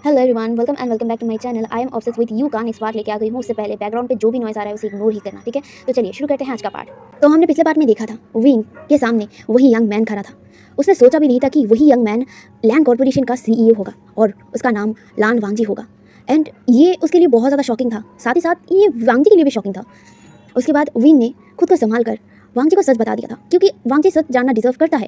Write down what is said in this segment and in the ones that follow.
Hello everyone, welcome back to my channel. I am obsessed with you का next part लेके आ गई हूँ। उससे पहले बैकग्राउंड पे जो भी नॉइस आ रहा है उसे इग्नोर ही करना, ठीक है। तो चलिए शुरू करते हैं आज का पार्ट। तो हमने पिछले पार्ट में देखा था विंग के सामने वही यंग मैन खड़ा था। उसने सोचा भी नहीं था कि वही यंग मैन लैंड कॉर्पोरेशन का CEO होगा और उसका नाम लान वांगजी होगा। एंड ये उसके लिए बहुत ज़्यादा शॉकिंग था, साथ ही साथ ये वांगजी के लिए भी शॉकिंग था। उसके बाद विंग ने खुद को संभाल कर वांगजी को सच बता दिया था, क्योंकि वांगजी सच जानना डिजर्व करता है।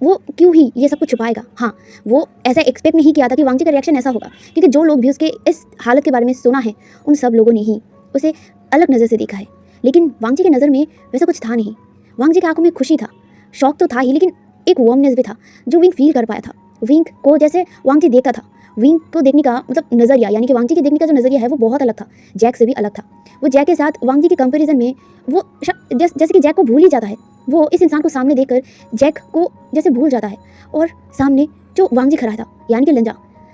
वो क्यों ही ये सब कुछ छुपाएगा। हाँ, वो ऐसा एक्सपेक्ट नहीं किया था कि वांगजी का रिएक्शन ऐसा होगा, क्योंकि जो लोग भी उसके इस हालत के बारे में सुना है उन सब लोगों ने ही उसे अलग नज़र से देखा है। लेकिन वांगजी की नज़र में वैसा कुछ था नहीं। वांगजी की आंखों में खुशी था, शौक तो था ही, लेकिन एक वार्मनेस भी था जो विंग फील कर पाया था। विंग को जैसे वांगजी देखता था, विंग को देखने का मतलब नज़रिया, यानी कि वांगजी के देखने का जो नज़रिया है वो बहुत अलग था, जैक से भी अलग था। वो जैक के साथ वांगजी के कंपैरिजन में वो जैसे कि जैक को भूल ही जाता है। वो इस इंसान को सामने देखकर जैक को जैसे भूल जाता है, और सामने जो वांगजी खड़ा था यानी कि लंजा,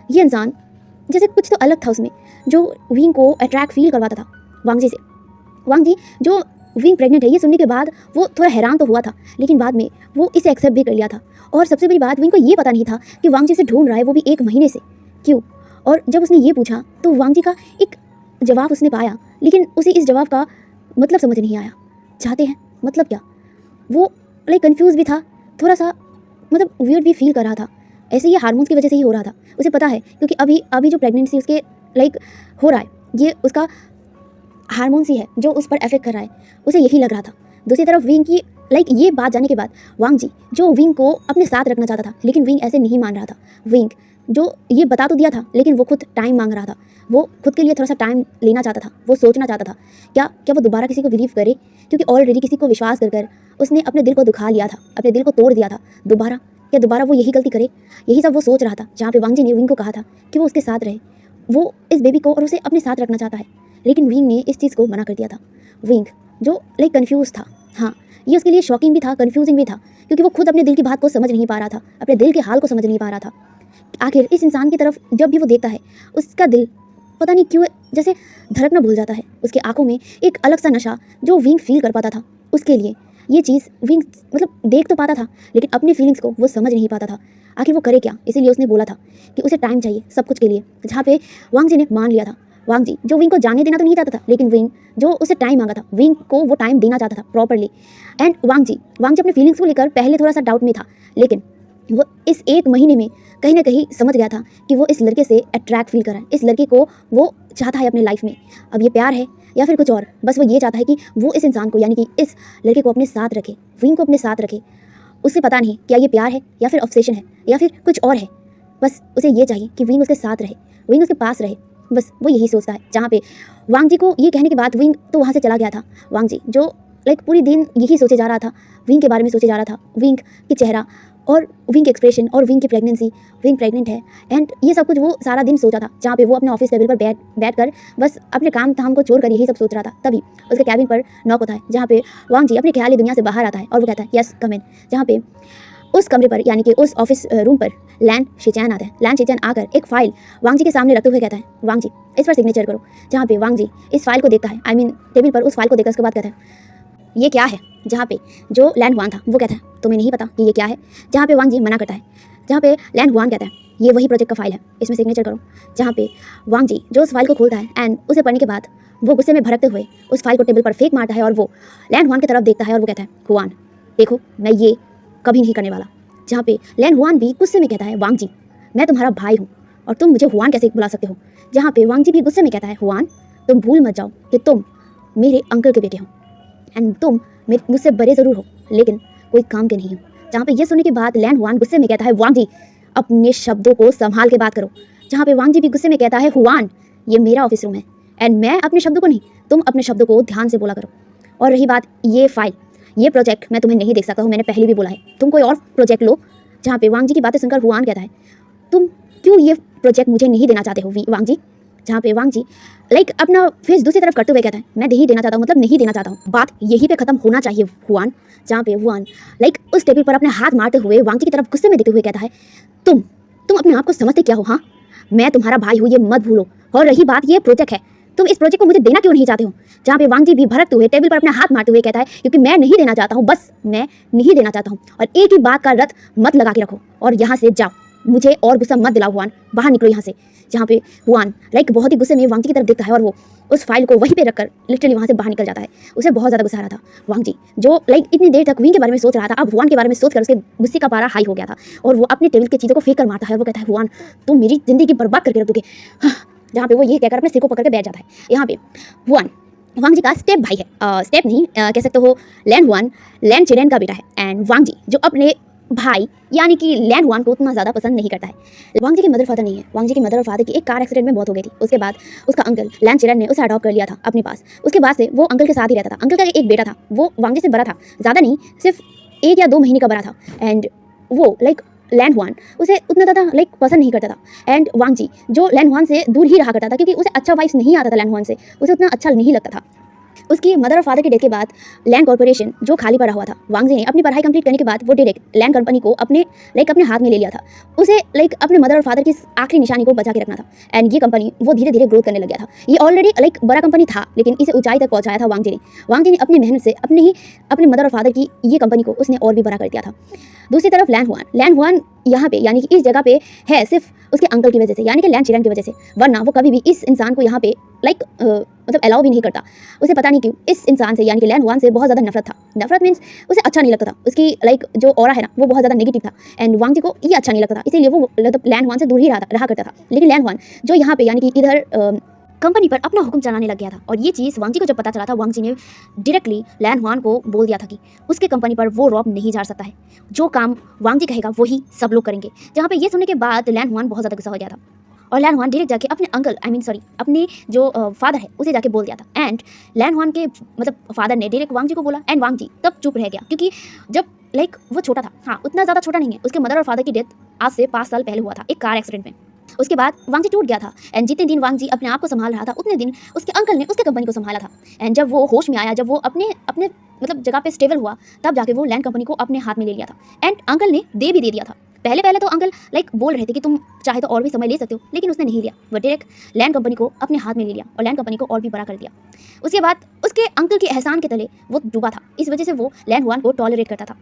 ये इंसान जैसे कुछ तो अलग था उसमें, जो विंग को अट्रैक्ट फील करवाता था वांगजी से। वांगजी जो विंग प्रेग्नेंट है ये सुनने के बाद वो थोड़ा हैरान तो हुआ था, लेकिन बाद में वो इसे एक्सेप्ट भी कर लिया था। और सबसे बड़ी बात, विंग को ये पता नहीं था कि वांगजी से ढूंढ रहा है, वो भी 1 महीने से। क्यों? और जब उसने ये पूछा तो वांगजी का एक जवाब उसने पाया, लेकिन उसे इस जवाब का मतलब समझ नहीं आया। चाहते हैं मतलब क्या? वो कंफ्यूज भी था, थोड़ा सा मतलब वियर्ड भी फील कर रहा था। ऐसे ये हार्मोन्स की वजह से ही हो रहा था, उसे पता है, क्योंकि अभी जो प्रेगनेंसी उसके हो रहा है ये उसका हार्मोन्स ही है जो उस पर इफेक्ट कर रहा है, उसे यही लग रहा था। दूसरी तरफ विंग की ये बात जानने के बाद वांगजी जो विंग को अपने साथ रखना चाहता था, लेकिन विंग ऐसे नहीं मान रहा था। विंग जो ये बता तो दिया था, लेकिन वो खुद टाइम मांग रहा था। वो खुद के लिए थोड़ा सा टाइम लेना चाहता था, वो सोचना चाहता था क्या वो दोबारा किसी को बिलीव करे, क्योंकि ऑलरेडी किसी को विश्वास कर उसने अपने दिल को दुखा लिया था, अपने दिल को तोड़ दिया था। दोबारा वो यही गलती करे, यही सब वो सोच रहा था। जहाँ पे वांगजी ने विंग को कहा था कि वो उसके साथ रहे, वो इस बेबी को और उसे अपने साथ रखना चाहता है, लेकिन विंग ने इस चीज़ को मना कर दिया था। विंग जो कंफ्यूज था, हाँ ये उसके लिए शॉकिंग भी था, कंफ्यूजिंग भी था, क्योंकि वो खुद अपने दिल की बात को समझ नहीं पा रहा था, अपने दिल के हाल को समझ नहीं पा रहा था। आखिर इस इंसान की तरफ जब भी वो देखता है, उसका दिल पता नहीं क्यों जैसे धड़कना भूल जाता है। उसके आंखों में एक अलग सा नशा जो विंग फील कर पाता था, उसके लिए ये चीज़ विंग देख तो पाता था, लेकिन अपनी फीलिंग्स को वो समझ नहीं पाता था। आखिर वो करे क्या? इसीलिए उसने बोला था कि उसे टाइम चाहिए सब कुछ के लिए, जहाँ पे वांगजी ने मान लिया था। वांगजी जो विंग को जाने देना तो नहीं चाहता था, लेकिन विंग जो उसे टाइम मांगा था, विंग को वो टाइम देना चाहता था प्रॉपरली। एंड वांगजी अपने फीलिंग्स को लेकर पहले थोड़ा सा डाउट में था, लेकिन वो इस 1 महीने में कहीं ना कहीं समझ गया था कि वो इस लड़के से अट्रैक्ट फील कर रहा है, इस लड़के को वो चाहता है अपने लाइफ में। अब ये प्यार है या फिर कुछ और, बस वो ये चाहता है कि वो इस इंसान को यानी कि इस लड़के को अपने साथ रखे, विंग को अपने साथ रखे। उसे पता नहीं क्या ये प्यार है या फिर ऑब्सेशन है या फिर कुछ और है, बस उसे ये चाहिए कि विंग उसके साथ रहे, विंग उसके पास रहे, बस वो यही सोचता है। जहाँ पे वांगजी को ये कहने के बाद विंग तो वहाँ से चला गया था। वांगजी जो पूरी दिन यही सोचे जा रहा था, विंग के बारे में सोचे जा रहा था, विंग की चेहरा और विंग एक्सप्रेशन और विंग की प्रेगनेंसी, विंग प्रेग्नेंट है एंड ये सब कुछ वो सारा दिन सोचा था। जहाँ पे वो अपने ऑफिस टेबल पर बैठ कर बस अपने काम धाम को छोड़कर यही सब सोच रहा था। तभी उसके कैबिन पर नॉक होता है, जहाँ पे वांगजी अपनी ख्याली दुनिया से बाहर आता है और वो कहता है यस कम इन। जहाँ पे उस कमरे पर यानी कि उस ऑफिस रूम पर लैन शिचैन आता है। लैन शिचैन आकर एक फाइल वांगजी के सामने रखते हुए कहता है वांगजी इस पर सिग्नेचर करो। जहाँ पे वांगजी इस फाइल को देखता है, टेबल पर उस फाइल को देखकर उसके बाद कहता है ये क्या है। जहाँ पे जो लैंड हुआन था वो कहता है तुम्हें नहीं पता कि ये क्या है। जहाँ पे वांगजी मना करता है, जहाँ पे लैंड हुआन कहता है ये वही प्रोजेक्ट का फाइल है, इसमें सिग्नेचर करो। जहाँ पे वांगजी जो उस फाइल को खोलता है एंड उसे पढ़ने के बाद वो गुस्से में भड़कते हुए उस फाइल को टेबल पर फेंक मारता है और वो लैंड हुआन की तरफ देखता है और वो कहता है हुआन देखो मैं ये कभी नहीं करने वाला। जहाँ पे लैंड हुआन भी गुस्से में कहता है वांगजी मैं तुम्हारा भाई हूँ और तुम मुझे हुआन कैसे बुला सकते हो। जहाँ पे वांगजी भी गुस्से में कहता है हुआन तुम भूल मत जाओ कि तुम मेरे अंकल के बेटे हो एंड तुम मुझसे बड़े ज़रूर हो लेकिन कोई काम के नहीं हो। जहाँ पे ये सुनने के बाद लैंड हुआन गुस्से में कहता है वांगजी अपने शब्दों को संभाल के बात करो। जहाँ पे वांगजी भी गुस्से में कहता है हुआन ये मेरा ऑफिस रूम है एंड मैं अपने शब्दों को नहीं, तुम अपने शब्दों को ध्यान से बोला करो। और रही बात ये फाइल, ये प्रोजेक्ट मैं तुम्हें नहीं देख सकता हूँ, मैंने पहले भी बोला है, तुम कोई और प्रोजेक्ट लो। जहाँ पे वांगजी की बातें सुनकर हुआन कहता है तुम क्यों ये प्रोजेक्ट मुझे नहीं देना चाहते हो वांगजी। जहाँ पे वांगजी अपना फेस दूसरी तरफ करते हुए कहता है मैं नहीं देना चाहता हूँ, मतलब नहीं देना चाहता हूँ, बात यहीं पे खत्म होना चाहिए हुआन। जहाँ पे हुआन उस टेबल पर अपने हाथ मारते हुए वांगजी की तरफ गुस्से में देखते हुए कहता है तुम अपने आप को समझते क्या हो। हाँ मैं तुम्हारा भाई हूँ ये मत भूलो, और रही बात ये प्रोजेक्ट है, तुम इस प्रोजेक्ट को मुझे देना क्यों नहीं चाहते हो। जहाँ पे वांगजी भी भड़कते हुए टेबल पर अपना हाथ मारते हुए कहता है क्योंकि मैं नहीं देना चाहता हूँ, बस मैं नहीं देना चाहता हूँ, और एक ही बात का रथ मत लगा के रखो और यहाँ से जाओ, मुझे और गुस्सा मत दिलाओ हुआन, बाहर निकलो यहाँ से। जहाँ पे हुआन लाइक बहुत ही गुस्से में वांग जी की तरफ देखता है और वो उस फाइल को वहीं पे रखकर लिटरली वहाँ से बाहर निकल जाता है। उसे बहुत ज़्यादा गुस्सा आ रहा था वांग जी, जो लाइक इतनी देर तक विंग के बारे में सोच रहा था, अब हुआन के बारे में सोचकर उसके गुस्से का पारा हाई हो गया था और वो अपने टेबल की चीज़ों को फेंक कर मारता है। वो कहता है हुआन तुम मेरी ज़िंदगी बर्बाद करके रख दोगे, जहाँ पे वो ये कहकर अपने सिर को पकड़ के बैठ जाता है। यहाँ पे हुआन वांग जी का स्टेप भाई है, स्टेप नहीं कह सकते हो, लैन हुआन लैन चिरेन का बेटा है। एंड वांग जी जो अपने भाई यानी कि लैन हुआन को उतना ज़्यादा पसंद नहीं करता है। वांग जी की मदर फादर नहीं है, वांग जी की मदर और फादर की एक कार एक्सीडेंट में मौत हो गई थी। उसके बाद उसका अंकल लैन चिरेन ने उसे अडॉप्ट कर लिया था अपने पास। उसके बाद से वो अंकल के साथ ही रहता था। अंकल का एक बेटा था, वो वांग जी से बड़ा था, ज़्यादा नहीं, सिर्फ 1 या 2 महीने का बड़ा था। एंड वो लाइक लैन हुआन उसे उतना ज़्यादा लाइक पसंद नहीं करता था। एंड वांग जी जो लैन हुआन से दूर ही रहा करता था क्योंकि उसे अच्छा वाइब्स नहीं आता था लैन हुआन से, उसे उतना अच्छा नहीं लगता था। उसकी मदर और फादर के डेथ के बाद लैंड कॉर्पोरेशन जो खाली पड़ा हुआ था, वांग जी ने अपनी पढ़ाई कंप्लीट करने के बाद वो डायरेक्ट लैंड कंपनी को अपने हाथ में ले लिया था। उसे लाइक अपने मदर और फादर की आखिरी निशानी को बचा के रखना था। एंड ये कंपनी वो धीरे धीरे ग्रोथ करने लग गया था। ये ऑलरेडी लाइक बड़ा कंपनी था लेकिन इसे ऊंचाई तक पहुंचाया था वांग जी ने। वांग जी ने अपनी मेहनत से अपने मदर और फादर की ये कंपनी को उसने और भी बड़ा कर दिया था। दूसरी तरफ लैन हुआन यहाँ पे यानी कि इस जगह पे है सिर्फ उसके अंकल की वजह से, यानी कि लैंड चिरेन की वजह से, वरना वो कभी भी इस इंसान को यहाँ पे लाइक मतलब अलाउ भी नहीं करता। उसे पता नहीं क्यों इस इंसान से यानी कि लैंड हुआन से बहुत ज़्यादा नफरत था। नफरत मीन्स उसे अच्छा नहीं लगता था, उसकी लाइक जो ऑरा है ना वो बहुत ज़्यादा नेगेटिव था। एंड वांग जी को ये अच्छा नहीं लगता था, इसीलिए वो मतलब लैंड हुआन से दूर ही रहा करता था। लेकिन लैंड हुआन जो यहाँ पे यानी कि इधर कंपनी पर अपना हुक्म चलाने लग गया था। और ये चीज़ वांग जी को जब पता चला था, वांग जी ने डायरेक्टली लैंड हुआन को बोल दिया था कि उसके कंपनी पर वो रॉब नहीं जा सकता है, जो काम वांग जी कहेगा वही सब लोग करेंगे। जहाँ पे ये सुनने के बाद लैंड हुआन बहुत ज़्यादा गुस्सा हो गया था और लैंड हुआन डायरेक्ट जाके अपने अंकल अपने जो फादर है उसे जाके बोल दिया था। एंड लैंड हुआन के मतलब फादर ने डायरेक्ट वांग जी को बोला एंड वांग जी तब चुप रह गया क्योंकि जब लाइक वो छोटा था, हाँ उतना ज़्यादा छोटा नहीं है, उसके मदर और फादर की डेथ आज से 5 साल पहले हुआ था एक कार एक्सीडेंट में। उसके बाद वांग जी टूट गया था। एंड जितने दिन वांग जी अपने आप को संभाल रहा था उतने दिन उसके अंकल ने उसके कंपनी को संभाला था। एंड जब वो होश में आया, जब वो अपने मतलब जगह पे स्टेबल हुआ, तब जाके वो लैंड कंपनी को अपने हाथ में ले लिया था। एंड अंकल ने दे भी दिया था। पहले तो अंकल लाइक बोल रहे थे कि तुम चाहे तो और भी समय ले सकते हो, लेकिन उसने नहीं लिया। वो डायरेक्ट लैंड कंपनी को अपने हाथ में ले लिया और लैंड कंपनी को और भी बड़ा कर दिया। उसके बाद उसके अंकल के एहसान के तले वो डूबा था, इस वजह से वो लैंड हुआन को टॉलरेट करता था,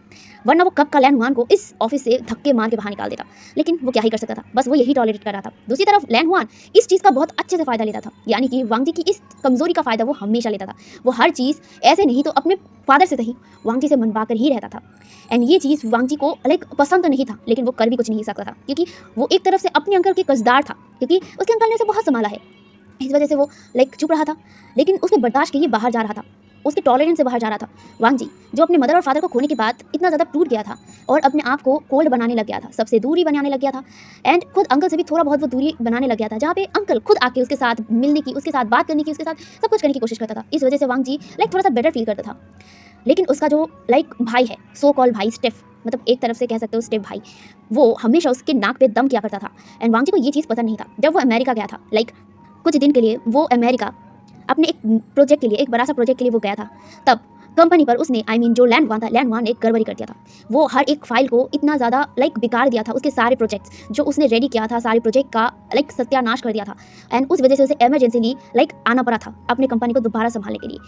वरना वो कब का लैंड हुआन को इस ऑफिस से धक्के मार के बाहर निकाल देता। लेकिन वो क्या ही कर सकता था, बस वो यही टॉलरेट कर रहा था। दूसरी तरफ लैंड हुआन इस चीज़ का बहुत अच्छे से फ़ायदा लेता था, यानी कि वांग जी की इस कमज़ोरी का फ़ायदा वो हमेशा लेता था। वो हर चीज़ ऐसे नहीं तो अपने फादर से सही वांग जी से मनवा कर ही रहता था। एंड ये चीज़ वांग जी को लाइक पसंद तो नहीं था, लेकिन वो कर भी कुछ नहीं सकता था क्योंकि वो एक तरफ से अपने अंकल के कर्जदार था, क्योंकि उसके अंकल ने उसे बहुत संभाला है। इस वजह से वो लाइक चुप रहा था, लेकिन उसके बर्दाश्त के ये बाहर जा रहा था, उसके टॉलरेंस से बाहर जा रहा था। वांग जी जो अपने मदर और फादर को खोने के बाद इतना ज़्यादा टूट गया था और अपने आप को कोल्ड बनाने लग गया था, सबसे दूरी बनाने लग गया था। एंड खुद अंकल से भी थोड़ा बहुत वो दूरी बनाने लग गया था, जहाँ पे अंकल खुद आके उसके साथ मिलने की, उसके साथ बात करने की, उसके साथ सब कुछ करने की कोशिश करता था। इस वजह से वांग जी लाइक थोड़ा सा बेटर फील करता था। लेकिन उसका जो लाइक भाई है, सो कॉल भाई स्टेफ, मतलब एक तरफ से कह सकते हो स्टेफ भाई, वो हमेशा उसके नाक पे दम किया करता था। एंड वांग जी को ये चीज़ पसंद नहीं था। जब वो अमेरिका गया था लाइक कुछ दिन के लिए, वो अमेरिका अपने एक प्रोजेक्ट के लिए, एक बड़ा सा प्रोजेक्ट के लिए वो गया था, तब कंपनी पर उसने जो लैंड हुआ था, लैंड हुआ ने एक गड़बड़ी कर दिया था। वो हर एक फाइल को इतना ज़्यादा लाइक बिगाड़ दिया था, उसके सारे प्रोजेक्ट्स जो उसने रेडी किया था, सारे प्रोजेक्ट का लाइक सत्यानाश कर दिया था। एंड उस वजह से उसे इमरजेंसीली लाइक आना पड़ा था अपने कंपनी को दोबारा संभालने के लिए।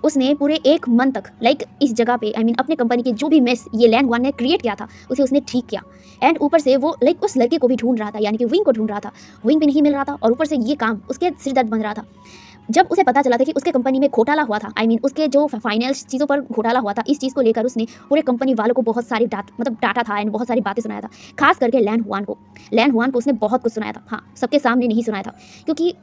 उसने पूरे 1 मंथ तक लाइक इस जगह पे अपने कंपनी की जो भी मेस ये लैंड हुआ ने क्रिएट किया था उसे उसने ठीक किया। एंड ऊपर से वो लाइक उस लड़के को भी ढूंढ रहा था, यानी कि विंग को ढूंढ रहा था, विंग भी नहीं मिल रहा था और ऊपर से ये काम उसके सिर दर्द बन रहा था। जब उसे पता चला था कि उसके कंपनी में घोटाला हुआ था, उसके जो फाइनेंस चीज़ों पर घोटाला हुआ था, इस चीज़ को लेकर उसने पूरे कंपनी वालों को बहुत सारी डांटा था एंड बहुत सारी बातें सुनाया था। खास करके लैंड हुआन को उसने बहुत कुछ सुनाया था। हाँ, सबके सामने नहीं सुनाया था क्योंकि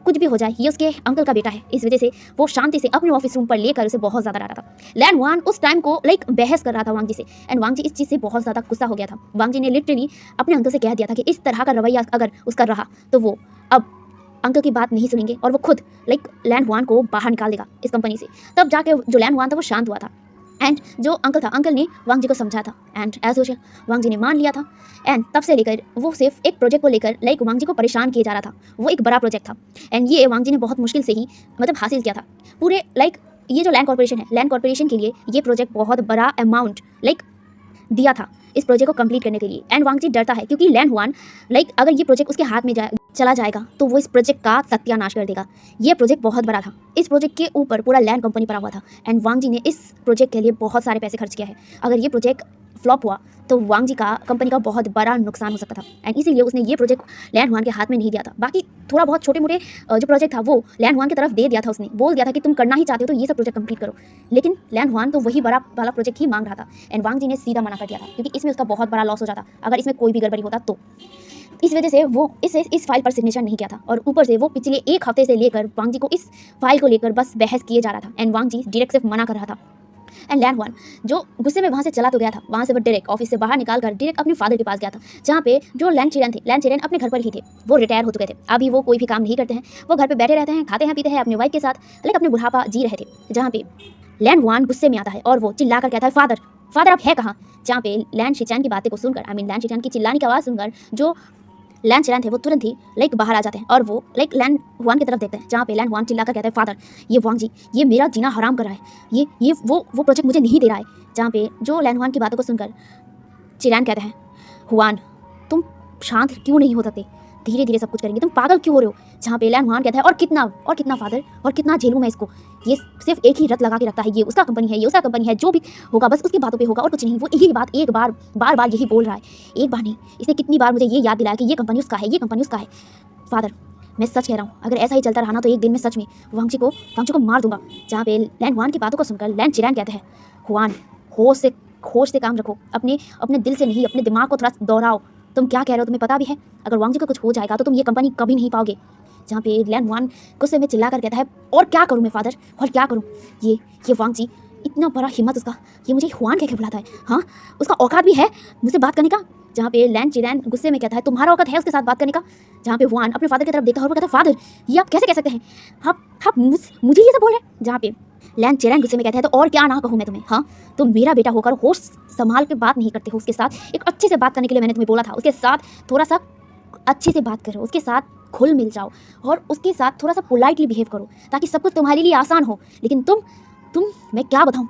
कुछ भी हो जाए ये उसके अंकल का बेटा है, इस वजह से वो शांति से अपने ऑफिस रूम पर लेकर उसे बहुत ज़्यादा डांटा था। लैंड हुआन उस टाइम को लाइक बहस कर रहा था वांग जी से, एंड वांग जी इस चीज़ से बहुत ज़्यादा गुस्सा हो गया था। वांग जी ने लिटरली अपने अंकल से कह दिया था कि इस तरह का रवैया अगर उसका रहा तो वो अब अंकल की बात नहीं सुनेंगे और वो खुद लाइक लैंड हुआन को बाहर निकाल देगा इस कंपनी से। तब जाके जो लैंड हुआन था वो शांत हुआ था। एंड जो अंकल था, अंकल ने वांग जी को समझा था एंड एज यूजुअल वांग जी ने मान लिया था। एंड तब से लेकर वो सिर्फ एक प्रोजेक्ट को लेकर लाइक वांग जी को परेशान किया जा रहा था। वो एक बड़ा प्रोजेक्ट था एंड ये वांग जी ने बहुत मुश्किल से ही हासिल किया था। पूरे लाइक ये जो लैंड कॉर्पोरेशन है, लैंड कॉर्पोरेशन के लिए ये प्रोजेक्ट बहुत बड़ा अमाउंट लाइक दिया था इस प्रोजेक्ट को कंप्लीट करने के लिए। एंड वांग जी डरता है क्योंकि लैंड हुआन लाइक अगर ये प्रोजेक्ट उसके हाथ में चला जाएगा तो वो इस प्रोजेक्ट का सत्यानाश कर देगा। ये प्रोजेक्ट बहुत बड़ा था, इस प्रोजेक्ट के ऊपर पूरा लैंड कंपनी पड़ा हुआ था एंड वांग जी ने इस प्रोजेक्ट के लिए बहुत सारे पैसे खर्च किया है। अगर ये प्रोजेक्ट फ्लॉप हुआ तो वांग जी का कंपनी का बहुत बड़ा नुकसान हो सकता था। एंड इसीलिए उसने ये प्रोजेक्ट लैन हुआन के हाथ में नहीं दिया था। बाकी थोड़ा बहुत छोटे मोटे जो प्रोजेक्ट था वो लैन हुआन की तरफ दे दिया था। उसने बोल दिया था कि तुम करना ही चाहते हो तो ये सब प्रोजेक्ट कंप्लीट करो, लेकिन लैन हुआन तो वही बड़ा वाला प्रोजेक्ट ही मांग रहा था। एंड वांग जी ने सीधा मना कर दिया था क्योंकि इसमें उसका बहुत बड़ा लॉस हो जाता अगर इसमें कोई भी गड़बड़ी होता तो। इस वजह से वो इस फाइल पर सिग्नेचर नहीं किया था। और ऊपर से वो पिछले एक हफ्ते से लेकर वांग जी को इस फाइल को लेकर बस बहस किए जा रहा था। एंड वांग जी डायरेक्ट सिर्फ मना कर रहा था। एंड लैन हुआन जो गुस्से में वहाँ से चला तो गया था, वहाँ से वो डायरेक्ट ऑफिस से बाहर निकाल कर डायरेक्ट अपने फादर के पास गया था, जहाँ पे जो लैन चिरन थे, लैन चिरन अपने घर पर ही थे। वो रिटायर हो चुके थे, अभी वो कोई भी काम नहीं करते हैं। वो घर पे बैठे रहते हैं, खाते हैं पीते हैं अपने वाइफ के साथ, लाइक अपने बुढ़ापा जी रहे थे। जहाँ पे लैन हुआन गुस्से में आता है और वो चिल्ला कर कहता है, फादर फादर आप है कहाँ। जहाँ पे लैन शिचान की बातें को सुनकर, लैन शिचान की चिल्लाने की आवाज़ सुनकर जो लैन चिरन थे वो तुरंत ही लाइक बाहर आ जाते हैं और वो लाइक लैन हुआन की तरफ देखते हैं, जहाँ पे लैन हुआन चिल्लाकर कहते हैं, फादर ये वांग जी ये मेरा जीना हराम कर रहा है, ये वो प्रोजेक्ट मुझे नहीं दे रहा है। जहाँ पे जो लैन हुआन की बातों को सुनकर चिरन कहते हैं, हुआन तुम शांत क्यों नहीं हो सकते, धीरे धीरे सब कुछ करेंगे, तुम पागल क्यों हो रहे हो। जहाँ पे लैन हुआन कहता है, और कितना फादर, और कितना झेलूँ मैं इसको, ये सिर्फ एक ही रट लगा के रखता है, ये उसका कंपनी है, ये उसका कंपनी है, जो भी होगा बस उसकी बातों पे होगा और कुछ नहीं। वो यही बात एक बार बार यही बोल रहा है, एक बार नहीं, इसने कितनी बार मुझे ये याद दिलाया कि ये कंपनी उसका है, ये कंपनी उसका है। फादर मैं सच कह रहा हूँ, अगर ऐसा ही चलता रहा ना तो एक दिन में सच में वांग जी को मार दूंगा। जहाँ पे लैन हुआन की बातों को सुनकर लैन चिरन कहते हैं, हुआन होश से काम रखो, अपने दिल से नहीं, अपने दिमाग को थोड़ा दोहराओ, तुम क्या कह रहे हो तुम्हें पता भी है, अगर वांग जी को कुछ हो जाएगा तो तुम ये कंपनी कभी नहीं पाओगे। जहाँ पे लैन हुआन गुस्से में चिल्ला कर कहता है, और क्या करूँ मैं फादर, और क्या करूँ, ये वांग जी इतना बड़ा हिम्मत उसका, ये मुझे हुआन कह के बुलाता है, हाँ उसका औकात भी है मुझसे बात करने का। जहाँ पे लैन चिरन गुस्से में कहता है, तुम्हारा औकात है उसके साथ बात करने का। जहाँ पे हुआन अपने फादर की तरफ देखता है और कहता है, फादर ये आप कैसे कह सकते हैं, आप मुझे ये सब बोल रहे हैं। जहाँ पे लैन चिरन गुस्से में कहता है, तो और क्या ना कहूँ मैं तुम्हें, हाँ तुम मेरा बेटा होकर होश संभाल के बात नहीं करते हो उसके साथ। एक अच्छे से बात करने के लिए मैंने तुम्हें बोला था, उसके साथ थोड़ा सा अच्छे से बात करो, उसके साथ घुल मिल जाओ और उसके साथ थोड़ा सा पोलाइटली बिहेव करो ताकि सब कुछ तुम्हारे लिए आसान हो। लेकिन तुम मैं क्या बताऊँ,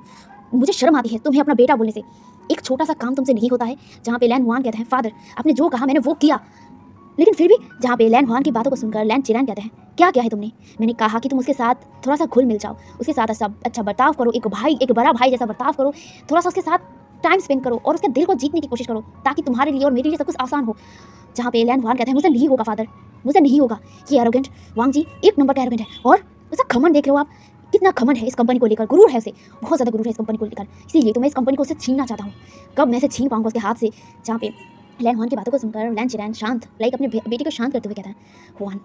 मुझे शर्म आती है तुम्हें अपना बेटा बोलने से, एक छोटा सा काम तुमसे नहीं होता है। जहाँ पे लैन हुआन कहते हैं, फादर आपने जो कहा मैंने वो किया, लेकिन फिर भी। जहाँ पे लैन हुआन की बातों को सुनकर लैन चिरन कहते हैं, क्या किया है तुमने, मैंने कहा कि तुम उसके साथ थोड़ा सा घुल मिल जाओ, उसके साथ अच्छा बर्ताव करो, एक बड़ा भाई जैसा बर्ताव करो, थोड़ा सा उसके साथ टाइम स्पेंड करो और उसके दिल को जीतने की कोशिश करो ताकि तुम्हारे लिए और मेरे लिए सब कुछ आसान हो। जहाँ पे लैन हुआन कहते हैं, मुझे नहीं होगा फादर, मुझे नहीं होगा। ये एरोगेंट वांग जी एक नंबर का एरोगेंट है, और उसका घमंड देख रहे हो आप, कितना घमंड है इस कंपनी को लेकर, गुरूर है उसे, बहुत ज़्यादा गुरूर है इस कंपनी को लेकर, इसीलिए तो मैं इस कंपनी को उससे छीनना चाहता हूँ। कब मैं इसे छीन पाऊंगा उसके हाथ से। जहाँ पे लैन हुआन की बातों को सुनकर लैन चिरन शांत लाइक अपने बेटे को शांत करते हुए कहता है, हुआन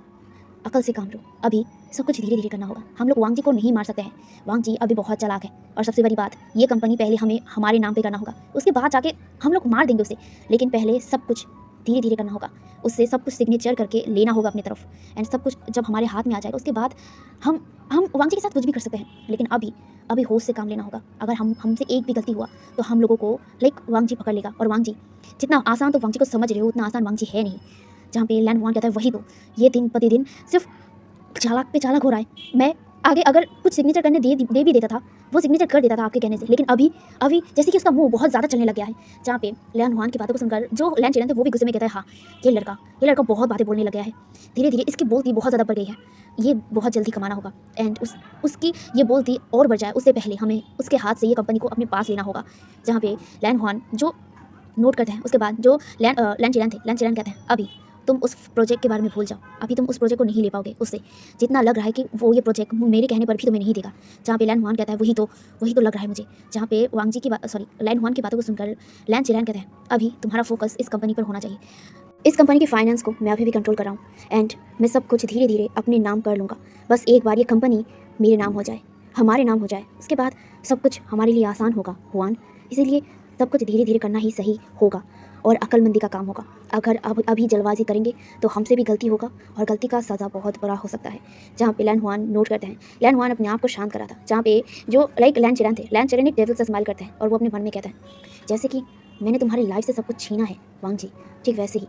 अकल से काम लो, अभी सब कुछ धीरे धीरे करना होगा, हम लोग वांग जी को नहीं मार सकते हैं, वांग जी अभी बहुत चालाक है, और सबसे बड़ी बात ये कंपनी पहले हमें हमारे नाम पे करना होगा, उसके बाद जाके हम लोग मार देंगे उसे, लेकिन पहले सब कुछ धीरे धीरे करना होगा, उससे सब कुछ सिग्नेचर करके लेना होगा अपनी तरफ, एंड सब कुछ जब हमारे हाथ में आ जाएगा उसके बाद हम वांग जी के साथ कुछ भी कर सकते हैं। लेकिन अभी होश से काम लेना होगा, अगर हमसे एक भी गलती हुआ तो हम लोगों को लाइक वांग जी पकड़ लेगा, और वांग जी जितना आसान तो वांग जी को समझ रहे हो उतना आसान वांग जी है नहीं। जहाँ पे लैन हुआन कहता है, वही तो ये दिन प्रतिदिन सिर्फ चालाक पे चालाक हो रहा है, मैं आगे अगर कुछ सिग्नेचर करने दे भी देता था वो सिग्नेचर कर देता था आपके कहने से, लेकिन अभी जैसे कि उसका मुंह बहुत ज़्यादा चलने लग गया है। जहाँ पे लैन हुआन की बातों को सुनकर जो लैन चिरन थे वो भी गुस्से में कहता है, हाँ ये लड़का बहुत बातें बोलने लग गया है, धीरे धीरे इसकी बोलती बहुत ज़्यादा बढ़ गई है, ये बहुत जल्दी कमाना होगा, एंड उसकी ये बोलती और बढ़ जाए उससे पहले हमें उसके हाथ से ये कंपनी को अपने पास लेना होगा। जहाँ पे लैन हुआन जो नोट करते हैं, उसके बाद जो लैन चिरन कहते हैं, अभी तुम उस प्रोजेक्ट के बारे में भूल जाओ, अभी तुम उस प्रोजेक्ट को नहीं ले पाओगे उससे, जितना लग रहा है कि वो ये प्रोजेक्ट मेरे कहने पर भी तुम्हें नहीं देगा। जहाँ पे लैन हुआन कहता है, वही तो लग रहा है मुझे। जहाँ पे वांग जी की लैन हुआन की बातों को सुनकर लैन चिरन कहते हैं, अभी तुम्हारा फोकस इस कंपनी पर होना चाहिए, इस कंपनी की फाइनेंस को मैं अभी भी कंट्रोल कर रहा हूँ, एंड मैं सब कुछ धीरे धीरे अपने नाम कर लूँगा, बस एक बार ये कंपनी मेरे नाम हो जाए, हमारे नाम हो जाए, उसके बाद सब कुछ हमारे लिए आसान होगा हुआन, इसीलिए सब कुछ धीरे धीरे करना ही सही होगा और अक्लमंदी का काम होगा। अगर अभी जल्दबाजी करेंगे तो हमसे भी गलती होगा और गलती का सज़ा बहुत बड़ा हो सकता है। जहाँ पे लैन हुआन नोट करते हैं, लैन हुआन अपने आप को शांत करा था। जहाँ पे जो लाइक लैन चिरन एक डेविल से स्माइल करते हैं और वो अपने मन में कहते हैं, जैसे कि मैंने तुम्हारी लाइफ से सब कुछ छीना है वांग जी, ठीक वैसे ही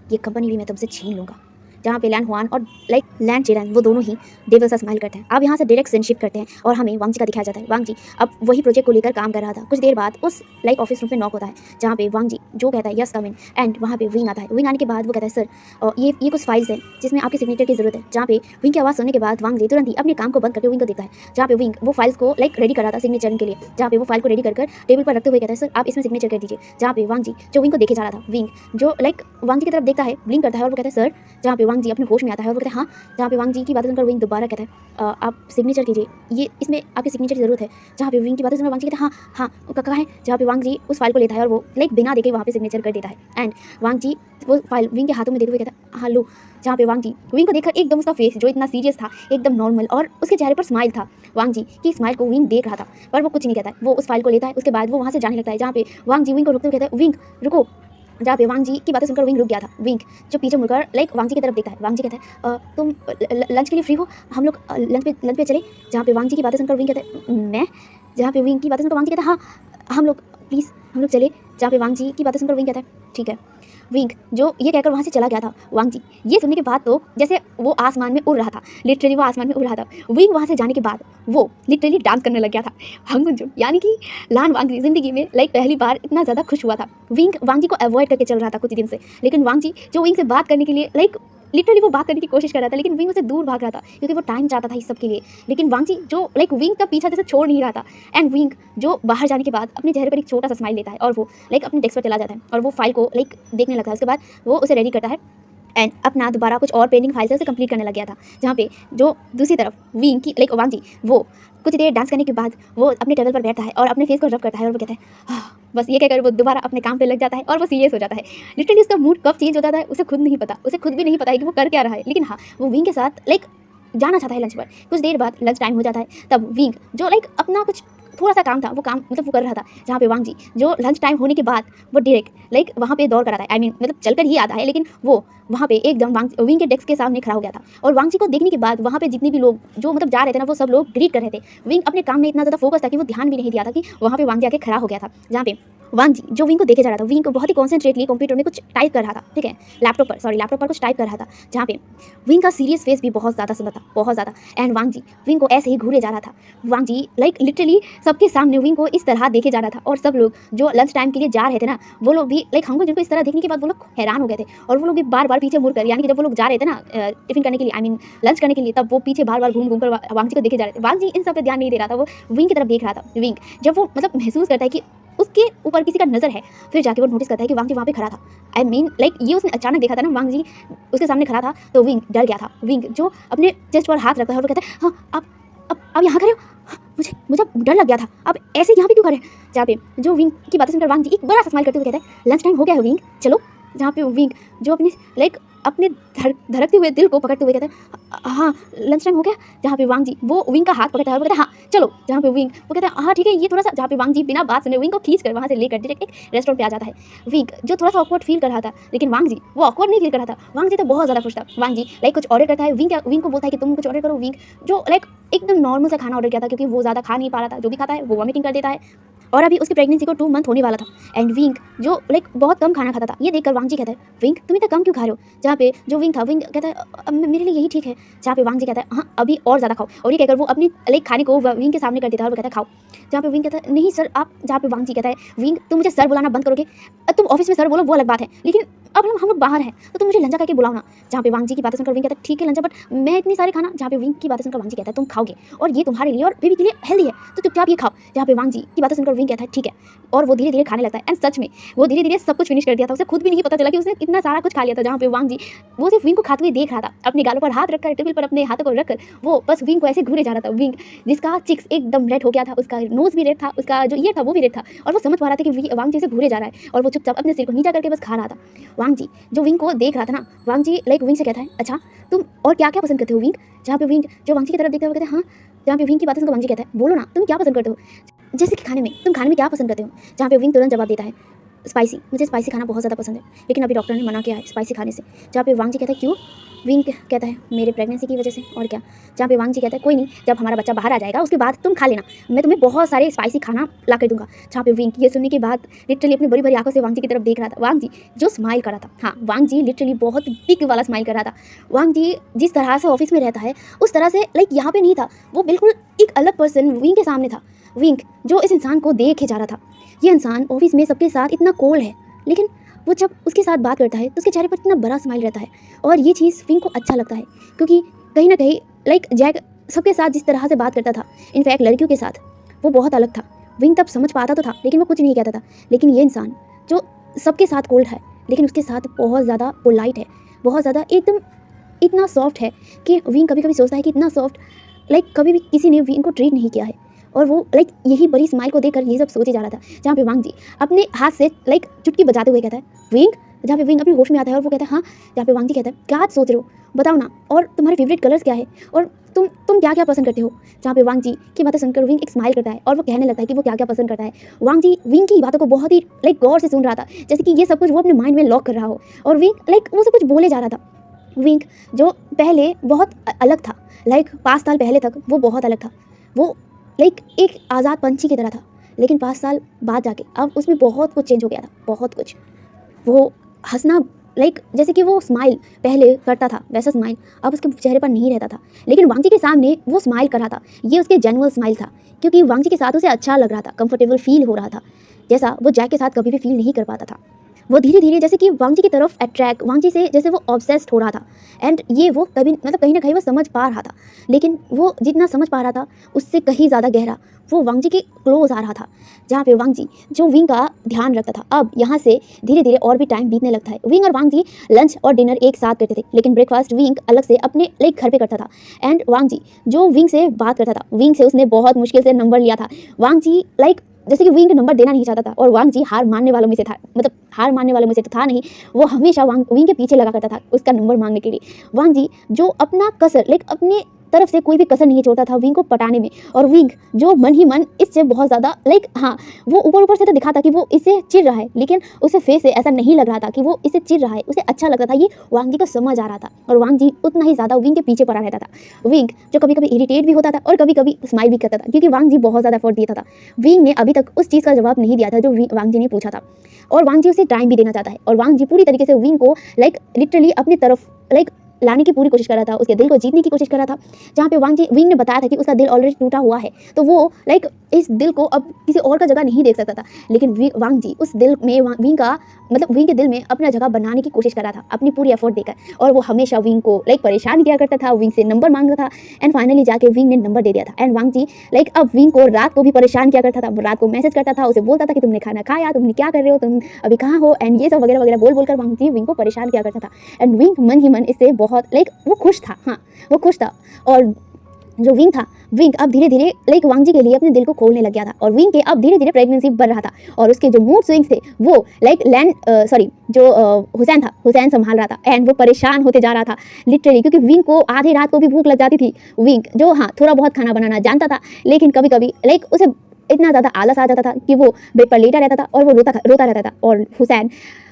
ये कंपनी भी मैं तुमसे छीन लूँगा। जहाँ पे लैंड हुआन और लैंड चेरन वो दोनों ही डेविल सा स्माइल करते हैं। अब यहाँ से डायरेक्ट सीन शिफ्ट करते हैं और हमें वांग जी का दिखाया जाता है। वांग जी अब वही प्रोजेक्ट को लेकर काम कर रहा था। कुछ देर बाद उस ऑफिस रूम पे नॉक होता है, जहाँ पे वांग जी जो कहता है यस कम इन, एंड वहाँ पे विंग आता है। विंग आने के बाद वो कहता है सर ये कुछ फाइल्स हैं जिसमें आपके सिग्नेचर की जरूरत है। जहाँ पे विंग की आवाज़ सुनने के बाद वांग जी तुरंत ही अपने काम को बंद करके विंग को देखता है, जहाँ पे विंग वो फाइल्स को रेडी कर रहा था सिग्नेचर के लिए। जहाँ पे वो फाइल को रेडी कर टेबल पर रखते हुए कहता है सर आप इसमें सिग्नेचर कर दीजिए। जहाँ पे वांग जी जो विंग को देखे जा रहा था, विंग जो वांग जी की तरफ देखता है, ब्लिंक करता है और वो कहता है सर। जहाँ पे वांग जी अपने होश में आता है और वो कहता है हाँ। जहाँ पे वांग जी की बातें सुनकर विंग दोबारा कहता है आप सिग्नेचर कीजिए, ये इसमें आपके सिग्नेचर की जरूरत है। जहाँ पे विंग की बातें सुनकर वांग जी कहता है हाँ कहाँ है। जहाँ पे वांग जी उस फाइल को लेता है और वो बिना देखे वहाँ पे सिग्नेचर कर देता है। एंड वांग जी वो फाइल विंग के हाथों में देते हुए कहता है हाँ लो। जहाँ पे वांग जी विंग को देखकर एकदम उसका फेस जो इतना सीरियस था एकदम नॉर्मल और उसके चेहरे पर स्माइल था। वांग जी की स्माइल को विंग देख रहा था पर वो कुछ नहीं कहता है। वो उस फाइल को लेता है, उसके बाद वो वहाँ से जाने लगता है। जहाँ पे वांग जी विंग को रुकते हुए कहता है विंग रुको। जहाँ पे वांग जी की बातें सुनकर विंग रुक गया था। विंग जो पीछे मुड़कर वांग जी की तरफ देखता है। वांग जी कहता है तुम लंच के लिए फ्री हो, हम लोग लंच पे चले। जहाँ पे वांग जी की बातें सुनकर विंग कहता है मैं। जहाँ पे विंग की बातें सुनकर वांग जी कहता है हाँ हम लोग प्लीज़ हम लोग चले। जहाँ पे वांग जी की बातें सुनकर विंग कहता है ठीक है। विंग जो ये कहकर वहाँ से चला गया था। वांग जी ये सुनने के बाद तो जैसे वो आसमान में उड़ रहा था, लिटरली वो आसमान में उड़ रहा था। विंग वहाँ से जाने के बाद वो लिटरली डांस करने लग गया था। हंगुंजू यानी कि लान वांग जी जिंदगी में पहली बार इतना ज़्यादा खुश हुआ था। विंग वांग जी को अवॉइड करके चल रहा था कुछ दिन से, लेकिन वांग जी जो विंग से बात करने के लिए लिटरली वो बात करने की कोशिश कर रहा था, लेकिन विंग उसे दूर भाग रहा था क्योंकि वो टाइम चाहता था इस सब के लिए। लेकिन वांग जी जो विंग का पीछा जैसे छोड़ नहीं रहा था। एंड विंग जो बाहर जाने के बाद अपने चेहरे पर एक छोटा सा स्माइल लेता है और वो अपने डेस्क पर चला जाता है और वो फाइल को देखने लगता है। उसके बाद वो उसे रेडी करता है एंड अपना दोबारा कुछ और पेंडिंग फाइल्स है उसे कंप्लीट करने लग गया था। जहाँ पे जो दूसरी तरफ विंग की वांग जी वो कुछ देर डांस करने के बाद वो अपने टेबल पर बैठता है और अपने फेस को रब करता है और वो कहता है बस ये कहकर वो दोबारा अपने काम पे लग जाता है और वो सीरियस हो जाता है। लिटरली उसका मूड कब चेंज हो जाता है उसे खुद नहीं पता, उसे खुद भी नहीं पता है कि वो कर क्या रहा है। लेकिन हाँ वो विंग के साथ जाना चाहता है लंच पर। कुछ देर बाद लंच टाइम हो जाता है, तब विंग जो अपना कुछ थोड़ा सा काम था वो काम वो कर रहा था। जहाँ पे वांग जी जो लंच टाइम होने के बाद वो डायरेक्ट वहाँ पे दौड़ कर आता है। आई मीन चलकर ही आता है, लेकिन वो वहाँ पे एकदम विंग के डेस्क के सामने खड़ा हो गया था। और वांग जी को देखने के बाद वहाँ पे जितने भी लोग जो जा रहे थे ना वो सब लोग ग्रीट कर रहे थे। विंग अपने काम में इतना ज़्यादा फोकस था कि वो ध्यान भी नहीं दिया था कि वहाँ पे वांग जी आके खड़ा हो गया था। जहाँ पे वांग जी जो विंग को देखे जा रहा था, विंग को बहुत ही कॉन्सेंट्रेटली कंप्यूटर में कुछ टाइप कर रहा था, ठीक है, लैपटॉप पर कुछ टाइप कर रहा था। जहाँ पे विंग का सीरियस फेस भी बहुत ज़्यादा सुंदर था, बहुत ज़्यादा। एंड वांग जी विंग को ऐसे ही घूरे जा रहा था। वांग जी लिटरली सबके सामने विंग को इस तरह देखे जा रहा था और सब लोग जो लंच टाइम के लिए जा रहे थे ना वो लोग भी हमको जिनको इस तरह देखने के बाद वो लोग हैरान हो गए थे और वो लोग भी बार बार पीछे मुड़कर, यानी कि जब वो लोग जा रहे थे ना टिफिन करने के लिए, आई मीन लंच करने के लिए, तब वो पीछे बार बार घूम कर वांग जी को देखे जा रहे थे। वांग जी इन सब पे ध्यान नहीं दे रहा था, वो विंग की तरफ देख रहा था। विंग जब वो महसूस करता है कि उसके ऊपर किसी का नज़र है, फिर जाके वो नोटिस करता है कि वांग जी वहाँ पे खड़ा था। आई मीन ये उसने अचानक देखा था ना, वांग जी उसके सामने खड़ा था तो विंग डर गया था। विंग जो अपने चेस्ट पर हाथ रखता है और वो कहता है हाँ आप यहाँ खड़े हो, मुझे डर लग गया था, आप ऐसे यहाँ पे क्यों खड़े? जहाँ पे जो विंग की बातें सुनकर वांग जी एक बड़ा सा स्माइल करते हुए कहता है लंच टाइम हो गया है विंग, चलो। जहाँ पे विंग जो अपने धड़कते हुए दिल को पकड़ते हुए कहता है हाँ लंच टाइम हो गया। जहाँ पे वांग जी वो विंग का हाथ पकड़ता है और कहता है हाँ चलो। जहाँ पे विंग वो कहता है हाँ ठीक है ये थोड़ा सा, जहाँ पे वांग जी बिना बात सुने विंग को खींच कर वहाँ से लेकर डायरेक्ट एक रेस्टोरेंट पे आ जाता है। विंग जो थोड़ा सा ऑकवर्ड फील कर रहा था, लेकिन वांग जी वो ऑकवर्ड नहीं फील कर रहा था। वांग जी तो बहुत ज़्यादा खुश था। वांग जी कुछ ऑर्डर करता है, विंग को बोलता है कि तुम कुछ ऑर्डर करो। विंग जो एकदम नॉर्मल सा खाना ऑर्डर किया था क्योंकि वो ज़्यादा खा नहीं पा रहा था, जो भी खाता है वो वॉमिटिंग कर देता है और अभी उसकी प्रेगनेंसी को 2 मंथ होने वाला था। एंड विंग जो बहुत कम खाना खाता था, ये देखकर वांग जी कहता है विंग तुम इतना कम क्यों खा रहे हो? जहाँ पे जो विंग था, विंग कहता है मेरे लिए यही ठीक है। जहाँ पे वांग जी कहता है हाँ अभी और ज़्यादा खाओ, और ये कहकर वो अपनी खाने को विंग के सामने कर देता है और वो कहता है खाओ। जहाँ पे विंग कहता है नहीं सर आप, जहाँ पे वांग जी कहता है विंग तुम मुझे सर बुलाना बंद करोगे? तुम ऑफिस में सर बोलो वो अलग बात है, लेकिन अब हम लोग बाहर हैं तो तुम मुझे लंजा करके बुलाओ ना। जहाँ पे वांग जी की बातें सुनकर विंग कहता है ठीक है लंजा, बट मैं इतनी सारे खाना। जहाँ पे विंग की बातें सुनकर वांग जी कहता है तुम खाओगे और ये तुम्हारे लिए और बेबी के लिए हेल्दी है तो चुपचाप ये खाओ। जहाँ पे वांग जी की बातें सुनकर विंग कहता है ठीक है, और वो धीरे धीरे खाने लगता है। एंड सच में वो धीरे धीरे सब कुछ फिनिश कर दिया था, उसे खुद भी नहीं पता चला कि उसने इतना सारा कुछ खा लिया था। जहाँ पे वांग जी वो सिर्फ विंग को खाते हुए देख रहा था, अपने गालों पर हाथ रखकर, टेबल पर अपने हाथों को रखकर वो बस विंग को ऐसे घूरे जा रहा था। विंग जिसका चिक्स एकदम रेड हो गया था, उसका नोज भी रेड था, उसका जो ईयर था वो भी रेड था, और वो समझ पा रहा था कि वांग जी से घूरे जा रहा है और वो चुपचाप अपने सिर को नीचा करके बस खा रहा था। वांग जी जो विंग को देख रहा था ना, वांग जी विंग से कहता है अच्छा तुम और क्या क्या पसंद करते हो विंग? जहाँ पे विंग जो वांग जी की तरफ देखता है वो कहता है हाँ। जहाँ पे विंग की बातें सुनकर वांग जी कहता है बोलो ना तुम क्या पसंद करते हो, जैसे कि तुम खाने में क्या पसंद करते हो? जहाँ पे विंग तुरंत जवाब देता है स्पाइसी, मुझे स्पाइसी खाना बहुत ज़्यादा पसंद है, लेकिन अभी डॉक्टर ने मना किया है स्पाइसी खाने से। जहाँ पे वांग जी कहता है क्यों? विंग कहता है मेरे प्रेगनेंसी की वजह से और क्या। जहाँ पे वांग जी कहता है कोई नहीं, जब हमारा बच्चा बाहर आ जाएगा उसके बाद तुम खा लेना, मैं तुम्हें बहुत सारे स्पाइसी खाना ला कर दूंगा। जहाँ पे विंग ये सुनने के बाद लिटरली अपनी बड़ी बड़ी आंखों से वांग जी की तरफ देख रहा था। वांग जी जो स्माइल कर रहा था, हाँ वांग जी लिटरली बहुत बिग वाला स्माइल कर रहा था। वांग जी जिस तरह से ऑफिस में रहता है उस तरह से लाइक यहाँ पे नहीं था, वो बिल्कुल एक अलग पर्सन विंग के सामने था। विंग जो इस इंसान को देखे जा रहा था, ये इंसान ऑफिस में सबके साथ इतना कोल्ड है, लेकिन वो जब उसके साथ बात करता है तो उसके चेहरे पर इतना बड़ा स्माइल रहता है। और ये चीज़ विंग को अच्छा लगता है, क्योंकि कहीं ना कहीं लाइक जैक सबके साथ जिस तरह से बात करता था, इनफैक्ट लड़कियों के साथ, वो बहुत अलग था। विंग तब समझ पाता तो था, लेकिन वो कुछ नहीं कहता था। लेकिन ये इंसान जो सबके साथ कोल्ड है, लेकिन उसके साथ बहुत ज़्यादा पोलाइट है, बहुत ज़्यादा एकदम इतना सॉफ्ट है कि विंग कभी कभी सोचता है कि इतना सॉफ्ट लाइक कभी भी किसी ने विंग को ट्रीट नहीं किया है। और वो लाइक यही बड़ी स्माइल को देखकर ये सब सोचे जा रहा था। जहाँ पे वांग जी अपने हाथ से लाइक चुटकी बजाते हुए कहता है विंग, जहाँ पे विंग अपने होश में आता है और वो कहता है हाँ। जहाँ पे वांग जी कहता है क्या सोच रहे हो, बताओ ना, और तुम्हारे फेवरेट कलर्स क्या है, और तुम क्या क्या पसंद करते हो। जहाँ पे वांग जी की बातें सुनकर विंग एक स्माइल करता है और वो कहने लगता है कि वो क्या क्या पसंद करता है। वांग जी विंग की बातों को बहुत ही लाइक गौर से सुन रहा था, जैसे कि ये सब कुछ वो अपने माइंड में लॉक कर रहा हो। और विंग लाइक वो सब कुछ बोले जा रहा था। विंग जो पहले बहुत अलग था, लाइक 5 साल पहले तक वो बहुत अलग था, वो लाइक एक आज़ाद पंछी की तरह था। लेकिन 5 साल बाद जाके अब उसमें बहुत कुछ चेंज हो गया था, बहुत कुछ। वो हंसना लाइक जैसे कि वो स्माइल पहले करता था वैसा स्माइल अब उसके चेहरे पर नहीं रहता था। लेकिन वांग जी के सामने वो स्माइल कर रहा था, ये उसके जेन्युइन स्माइल था, क्योंकि वांग जी के साथ उसे अच्छा लग रहा था, कंफर्टेबल फील हो रहा था, जैसा वो जैक के साथ कभी भी फील नहीं कर पाता था। वो धीरे धीरे जैसे कि वांग जी की तरफ अट्रैक्ट, वांग जी से जैसे वो ऑब्सेस्ड हो रहा था। एंड ये वो कभी मतलब कहीं ना कहीं वो समझ पा रहा था, लेकिन वो जितना समझ पा रहा था उससे कहीं ज़्यादा गहरा वो वांग जी के क्लोज आ रहा था। जहाँ पे वांग जी जो विंग का ध्यान रखता था, अब यहाँ से धीरे धीरे और भी टाइम बीतने लगता है। विंग और वांग जी लंच और डिनर एक साथ करते थे, लेकिन ब्रेकफास्ट विंग अलग से अपने लाइक घर पे करता था। एंड वांग जी जो विंग से बात करता था, विंग से उसने बहुत मुश्किल से नंबर लिया था। वांग जी लाइक जैसे कि विंग नंबर देना नहीं चाहता था, और वांग जी हार मानने वालों में से था, मतलब हार मानने वालों में से तो था नहीं, वो हमेशा विंग के पीछे लगा करता था उसका नंबर मांगने के लिए। वांग जी जो अपना कसर लाइक अपने तरफ से कोई भी कसर नहीं छोड़ता था विंग को पटाने में। और विंग जो मन ही मन इससे बहुत ज़्यादा लाइक हाँ वो ऊपर ऊपर से तो दिखाता कि वो इससे चिढ़ रहा है, लेकिन उसे फेस से ऐसा नहीं लग रहा था कि वो इससे चिढ़ रहा है, उसे अच्छा लगता था। ये वांग जी को समझ आ रहा था, और वांग जी उतना ही ज़्यादा विंग के पीछे पड़ा रहता था। विंग जो कभी कभी इरिटेट भी होता था और कभी कभी स्माइल भी करता था, क्योंकि वांग जी बहुत ज़्यादा एफर्ट देता था। विंग ने अभी तक उस चीज़ का जवाब नहीं दिया था जो वांग जी ने पूछा था, और वांग जी उसे टाइम भी देना चाहता है। और वांग जी पूरी तरीके से विंग को लाइक लिटरली अपनी तरफ लाइक लाने की पूरी कोशिश कर रहा था, उसके दिल को जीतने की कोशिश कर रहा था। जहाँ पे विंग ने बताया था कि उसका दिल ऑलरेडी टूटा हुआ है, तो वो लाइक इस दिल को अब किसी और का जगह नहीं देख सकता था। लेकिन वांग जी उस दिल में विंग का मतलब विंग के दिल में अपना जगह बनाने की कोशिश कर रहा था अपनी पूरी एफर्ट देकर, और वो हमेशा विंग को लाइक परेशान किया करता था, विंग से नंबर मांगता था। एंड फाइनली जाके विंग ने नंबर दे दिया था। एंड वांग जी लाइक अब विंग को रात को भी परेशान किया करता था, रात को मैसेज करता था, उसे बोलता था कि तुमने खाना खाया, तुमने क्या कर रहे हो, तुम अभी कहाँ हो, एंड ये सब वगैरह वगैरह बोल बोलकर वांग जी विंग को परेशान किया करता था। एंड विंग मन ही मन इससे बहुत लाइक वो खुश था, हाँ वो खुश था। और जो विंग था, विंग अब धीरे धीरे लाइक वांग जी के लिए अपने दिल को खोलने लग गया था, और विंग के अब धीरे धीरे प्रेगनेंसी बढ़ रहा था, और उसके जो मूड स्विंग्स थे वो लाइक हुसैन था, हुसैन संभाल रहा था। एंड वो परेशान होते जा रहा था लिटरली, क्योंकि विंग को आधी रात को भी भूख लग जाती थी। विंग जो हाँ थोड़ा बहुत खाना बनाना जानता था, लेकिन कभी कभी लाइक उसे इतना ज़्यादा आलस आ जाता था कि वो बेड पर लेटा रहता था और वो रोता रहता था। और हुसैन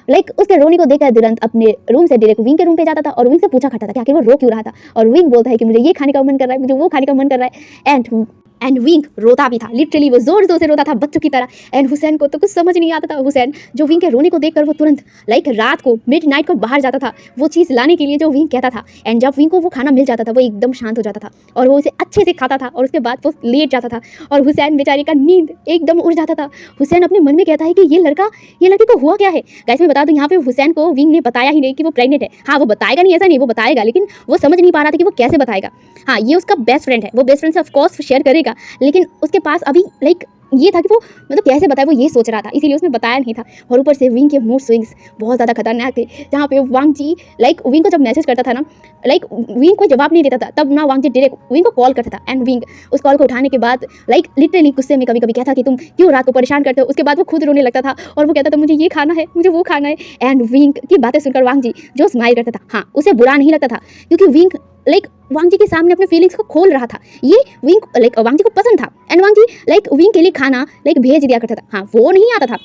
लाइक उसके रोने को देखकर तुरंत अपने रूम से डायरेक्ट विंग के रूम पे जाता था और विंग से पूछा करता था कि आखिर वो रो क्यों रहा था। और विंग बोलता है कि मुझे ये खाने का मन कर रहा है, मुझे वो खाने का मन कर रहा है। एंड विंग रोता भी था, लिटरली वो जोर जोर से रोता था बच्चों की तरह। एंड हुसैन को तो कुछ समझ नहीं आता था। हुसैन जो विंग के रोने को देखकर वो तुरंत लाइक रात को मिडनाइट को बाहर जाता था वो चीज़ लाने के लिए जो विंग कहता था। एंड जब विंग को वो खाना मिल जाता था वो एकदम शांत हो जाता था और वो उसे अच्छे से खाता था, और उसके बाद वो लेट जाता था और हुसैन बेचारे का नींद एकदम उड़ जाता था। हुसैन अपने मन में कहता है कि ये लड़की को हुआ क्या है। गाइस मैं बता दूं यहाँ पे हुसैन को विंग ने बताया ही नहीं कि वो प्रेग्नेंट है। हाँ वो बताएगा नहीं ऐसा नहीं, वो बताएगा, लेकिन वो समझ नहीं पा रहा था कि वो कैसे बताएगा। हाँ ये उसका बेस्ट फ्रेंड है, वो बेस्ट फ्रेंड से ऑफकोर्स शेयर करेगा, लेकिन उसके पास अभी लाइक ये था कि वो मतलब कैसे बताए, वो ये सोच रहा था, इसीलिए उसने बताया नहीं था। और ऊपर से विंग के मूड स्विंग्स बहुत ज़्यादा खतरनाक थे, जहाँ पे वांग जी लाइक विंग को जब मैसेज करता था ना, लाइक विंग को जवाब नहीं देता था, तब ना वांग जी डायरेक्ट विंग को कॉल करता था। एंड विंग उस कॉल को उठाने के बाद लाइक लिटरली गुस्से में कभी कभी कहता कि तुम क्यों रात को परेशान करते हो। उसके बाद वो खुद रोने लगता था और वो कहता था मुझे ये खाना है, मुझे वो खाना है। एंड विंग की बातें सुनकर वांग जी जो स्माइल करता था, हाँ उसे बुरा नहीं लगता था, क्योंकि विंग लाइक वांग जी के सामने अपने फीलिंग्स को खोल रहा था। ये विंग लाइक वांग जी को पसंद था। And Wangji like Wei Ying के लिए खाना लाइक भेज दिया करता था। हाँ वो नहीं आता था,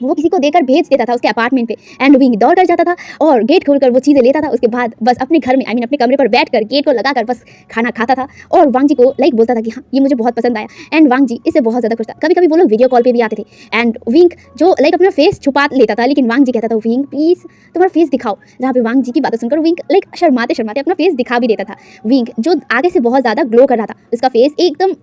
वो किसी को देकर भेज देता था उसके अपार्टमेंट पे एंड विंग दौड़ कर जाता था और गेट खोलकर वो चीज़ें लेता था। उसके बाद बस अपने घर में अपने कमरे पर बैठकर गेट को लगाकर बस खाना खाता था और वांग जी को बोलता था कि हाँ ये मुझे बहुत पसंद आया एंड वांग जी इससे बहुत ज़्यादा खुश था। कभी कभी वो लोग वीडियो कॉल पे भी आते थे एंड विंग जो अपना फेस छुपा लेता था, लेकिन वांग जी कहता था विंग प्लीज़ तुम्हारा फेस दिखाओ, जहाँ पे वांग जी की बातें सुनकर विंग शर्माते शर्माते अपना फेस दिखा भी देता था। विंग जो आगे से बहुत ज़्यादा ग्लो कर रहा था, उसका फेस एकदम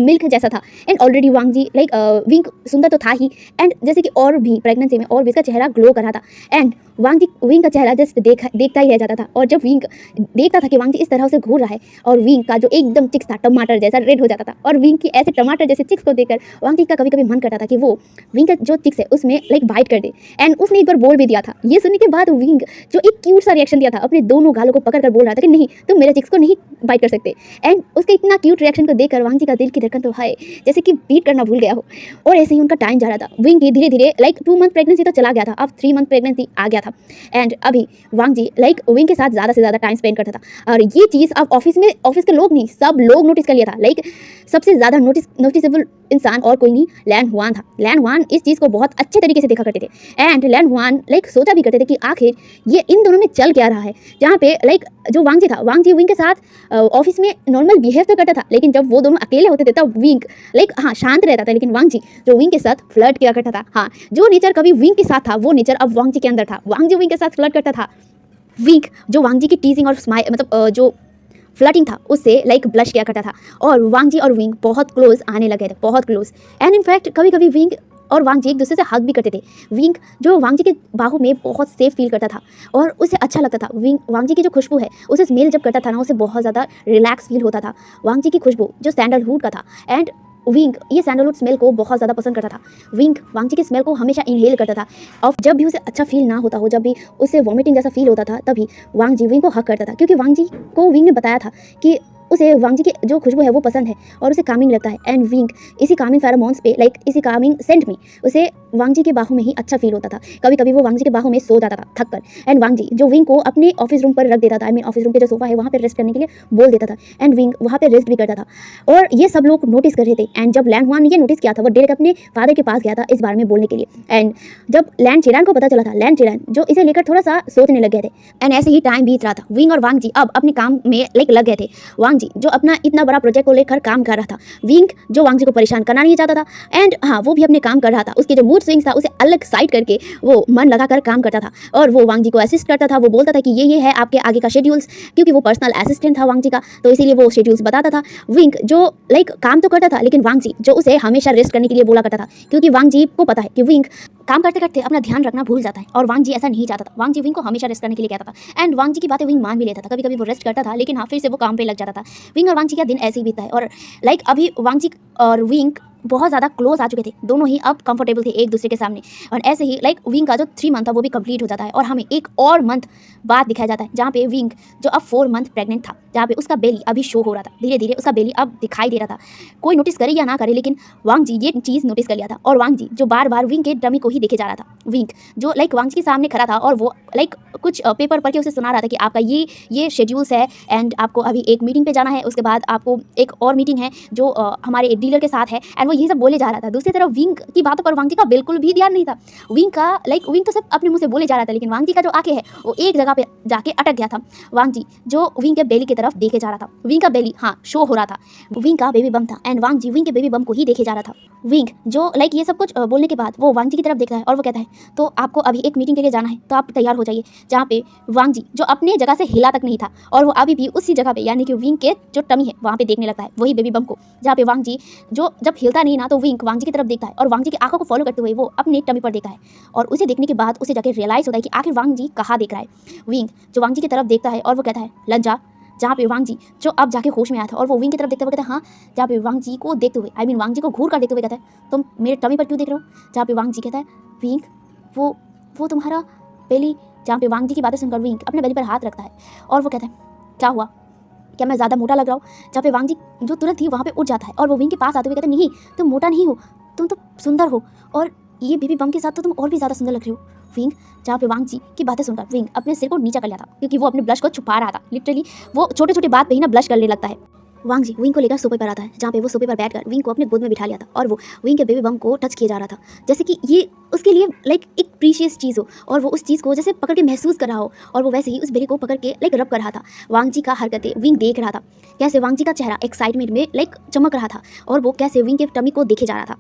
मिल्क जैसा था and already Wangji Wei Ying सुंदर तो था ही एंड जैसे कि और भी प्रेगनेंसी में और भी इसका चेहरा ग्लो कर रहा था एंड वांग जी विंग का चेहरा जस्ट देखता ही रह जाता था। और जब विंग देखता था कि वांग जी इस तरह से घूर रहा है और विंग का जो एकदम चिक्स था टमाटर जैसा रेड हो जाता था और विंग की ऐसे टमाटर जैसे चिक्स को देखकर वांग जी का कभी कभी मन करता था कि वो विंग का जो चिक्स है उसमें बाइट कर दे एंड उसने एक बार बोल भी दिया था। ये सुनने के बाद विंग जो एक क्यूट सा रिएक्शन दिया था, अपने दोनों गालों को पकड़कर बोल रहा था कि नहीं तुम मेरे चिक्स को नहीं बाइट कर सकते एंड उसके इतना क्यूट रिएक्शन को देखकर वांग जी का दिल की धड़कन तो हाय जैसे कि बीट करना भूल गया हो। और ऐसे ही उनका टाइम जा रहा था। विंग की धीरे धीरे 2 मंथ प्रेगनेंसी तो चला गया था, अब 3 मंथ प्रेगनेंसी आ गया था एंड अभी वांग जी विंग के साथ ज़्यादा से ज़्यादा टाइम स्पेंड करता था। और ये चीज़ अब ऑफिस के लोग नहीं, सब लोग नोटिस कर लिया था। सबसे ज़्यादा नोटिसेबल इंसान और कोई नहीं, लैन हुआन था। लैन हुआन इस चीज़ को बहुत अच्छे तरीके से देखा करते थे एंड लैन हुआन सोचा भी करते थे कि आखिर ये इन दोनों में चल क्या रहा है। जहाँ पे जो वांग जी था, वांग जी विंग के साथ ऑफिस में नॉर्मल बिहेव तो करता था, लेकिन जब वो दोनों अकेले होते थे तब विंग हाँ शांत रहता था, लेकिन वांग जी जो विंग के साथ फ्लर्ट किया करता था। हाँ, जो नेचर कभी विंग के साथ था वो नेचर अब वांग जी के अंदर था। वांग जी विंग के साथ फ्लर्ट करता था। विंग जो वांग जी की टीजिंग और स्माइल जो फ्लर्टिंग था उससे ब्लश किया करता था और वांग जी और विंग बहुत क्लोज आने लगे थे, बहुत क्लोज एंड इनफैक्ट कभी कभी विंग और वांग जी एक दूसरे से हग भी करते थे। विंग जो वांग जी के बाहों में बहुत सेफ फील करता था और उसे अच्छा लगता था। वांग जी की जो खुशबू है उसे स्मेल जब करता था ना, उसे बहुत ज़्यादा रिलैक्स फील होता था। वांग जी की खुशबू जो सैंडलवुड का था एंड विंग ये सैंडलवुड स्मेल को बहुत ज़्यादा पसंद करता था। विंग वांग जी के स्मेल को हमेशा इनहेल करता था और जब भी उसे अच्छा फील ना होता हो, जब भी उसे वॉमिटिंग जैसा फील होता था, तभी वांग जी विंग को हक करता था, क्योंकि वांग जी को विंग ने बताया था कि उसे वांग जी की जो खुशबू है वो पसंद है और उसे कामिंग लगता है एंड विंग इसी कामिंग फेरोमोन्स पे इसी कामिंग सेंट में उसे वांग जी के बाहों में ही अच्छा फील होता था। कभी कभी वो वांग जी के बाहों में सो जाता था थक कर एंड वांग जी जो विंग को अपने ऑफिस रूम पर रख देता था, ऑफिस रूम के जो सोफा है वहाँ पे रेस्ट करने के लिए बोल देता था एंड विंग वहाँ पे रेस्ट भी करता था और ये सब लोग नोटिस कर रहे थे। एंड जब लैन हुआन ने ये नोटिस किया था, वो डायरेक्ट अपने फादर के पास गया था इस बारे में बोलने के लिए एंड जब लैन चेरान को पता चला था, लैन चेरान जो इसे लेकर थोड़ा सा सोचने लग गए थे एंड ऐसे ही टाइम बीत रहा था। विंग और वांग जी अब अपने काम में लग गए थे। वांग जी जो अपना इतना बड़ा प्रोजेक्ट को लेकर काम कर रहा था, विंग जो वांग जी को परेशान करना नहीं चाहता था एंड हाँ वो भी अपने काम कर रहा था। उसके जो मूड स्विंग्स था उसे अलग साइड करके वो मन लगाकर काम करता था और वो वांग जी को असिस्ट करता था। वो बोलता था कि ये है आपके आगे का शेड्यूल्स, क्योंकि वो पर्सनल असिस्टेंट था वांग जी का, तो इसीलिए वो शेड्यूल्स बताता था। विंग जो काम तो करता था, लेकिन वांग जी जो उसे हमेशा रेस्ट करने के लिए बोला करता था, क्योंकि वांग जी को पता है कि विंग काम करते करते अपना ध्यान रखना भूल जाता है और वांग जी ऐसा नहीं चाहता था। वांग जी विंग को हमेशा रेस्ट करने के लिए कहता था एंड वांग जी की बातें विंग मान भी लेता था। कभी कभी वो रेस्ट करता था, लेकिन हाँ फिर से वो काम पे लग जाता था। विंग और वांग जी का दिन ऐसे ही बीतता है और अभी वांग जी और विंग बहुत ज़्यादा क्लोज आ चुके थे, दोनों ही अब कंफर्टेबल थे एक दूसरे के सामने और ऐसे ही विंग का जो 3 मंथ था वो भी कंप्लीट हो जाता है और हमें एक और मंथ बाद दिखाया जाता है जहाँ पे विंग जो अब 4 मंथ प्रेग्नेंट था, जहाँ पे उसका बेली अभी शो हो रहा था। धीरे धीरे उसका बेली अब दिखाई दे रहा था। कोई नोटिस करे या ना करे, लेकिन वांग जी ये चीज़ नोटिस कर लिया था और वांग जी जो बार बार विंग के डमी को ही देखे जा रहा था। विंग जो वांग जी के सामने खड़ा था और वो कुछ पेपर पढ़ के उसे सुना रहा था कि आपका ये शेड्यूल्स है एंड आपको अभी एक मीटिंग पे जाना है, उसके बाद आपको एक और मीटिंग है जो हमारे डीलर के साथ है एंड वो ये सब बोले जा रहा था। दूसरी तरफ विंग की बातों पर वांग जी का बिल्कुल भी ध्यान नहीं था। विंग का विंग तो सब अपने मुंह से बोले जा रहा था, लेकिन वांग जी का जो आंखें है वो एक जगह पे जाके अटक गया था। वांग जी जो विंग के बेली की तरफ देखे जा रहा था। विंग का बेली हाँ शो हो रहा था, विंग का बेबी बम था एंड वांग जी विंग के बेबी बम को ही देखे जा रहा था। विंग जो ये सब कुछ बोलने के बाद वो वांग जी की तरफ देखता है और वो कहता है तो आपको अभी एक मीटिंग के लिए जाना है तो आप तैयार हो जाइए। जहाँ पे वांग जी जो अपने जगह से हिला तक नहीं था और वो अभी भी उसी जगह पे यानी कि विंग के जो टमी है वहाँ पे देखने लगता है, वही बेबी बम को, जहाँ पे वांग जी जो जब हिलता नहीं ना तो विंग वांग जी की तरफ देखता है और वांग जी की आंखों को फॉलो करते हुए वो अपने टमी पर देखता है और उसे देखने के बाद उसे जाके रियलाइज होता है कि आखिर वांग जी कहाँ देख रहा है। विंग जो वांग जी की तरफ देखता है और वो कहता है लंजा, जहाँ पे वांग जी जो अब जाके होश में आया था और वो विंग की तरफ देखते हुए कहता है हाँ, जहाँ पे वांग जी को देखते हुए वांग जी को घूर कर देखते हुए कहता है तुम मेरे टमी पर क्यों देख रहे हो। जहाँ पे वांग जी कहता है विंग वो तुम्हारा बेली। जहाँ पे वांग जी की बातें सुनकर विंग अपने बेली पर हाथ रखता है और वो कहता है क्या हुआ, क्या मैं ज़्यादा मोटा लग रहा हूँ। जहाँ पे वांग जी जो तुरंत ही वहाँ पे उठ जाता है और वो विंग के पास आते हुए कहता है नहीं तुम मोटा नहीं हो, तुम तो सुंदर हो और ये बेबी बम के साथ तो तुम और भी ज़्यादा सुंदर लग रहे हो। विंग जहाँ पे वांग जी की बातें सुनकर विंग अपने सिर को नीचा कर लिया था, क्योंकि वो अपने ब्लश को छुपा रहा था। लिटरली वो छोटे छोटे बात पे ही ना ब्लश करने लगता है। वांग जी विंग को लेकर सोफे पर आता है, जहाँ पे वो सोफे पर बैठकर विंग को अपने गोद में बिठा लिया था और वो विंग के बेबी बम को टच किया जा रहा था, जैसे कि ये उसके लिए लाइक एक प्रीशियस चीज़ हो और वो उस चीज़ को जैसे पकड़ के महसूस कर रहा हो, और वो वैसे ही उस बेबी को पकड़ के लाइक रब कर रहा था। वांग जी का हरकतें विंग देख रहा था, कैसे वांग जी का चेहरा एक्साइटमेंट में लाइक चमक रहा था और वो कैसे विंग के टमी को देखे जा रहा था।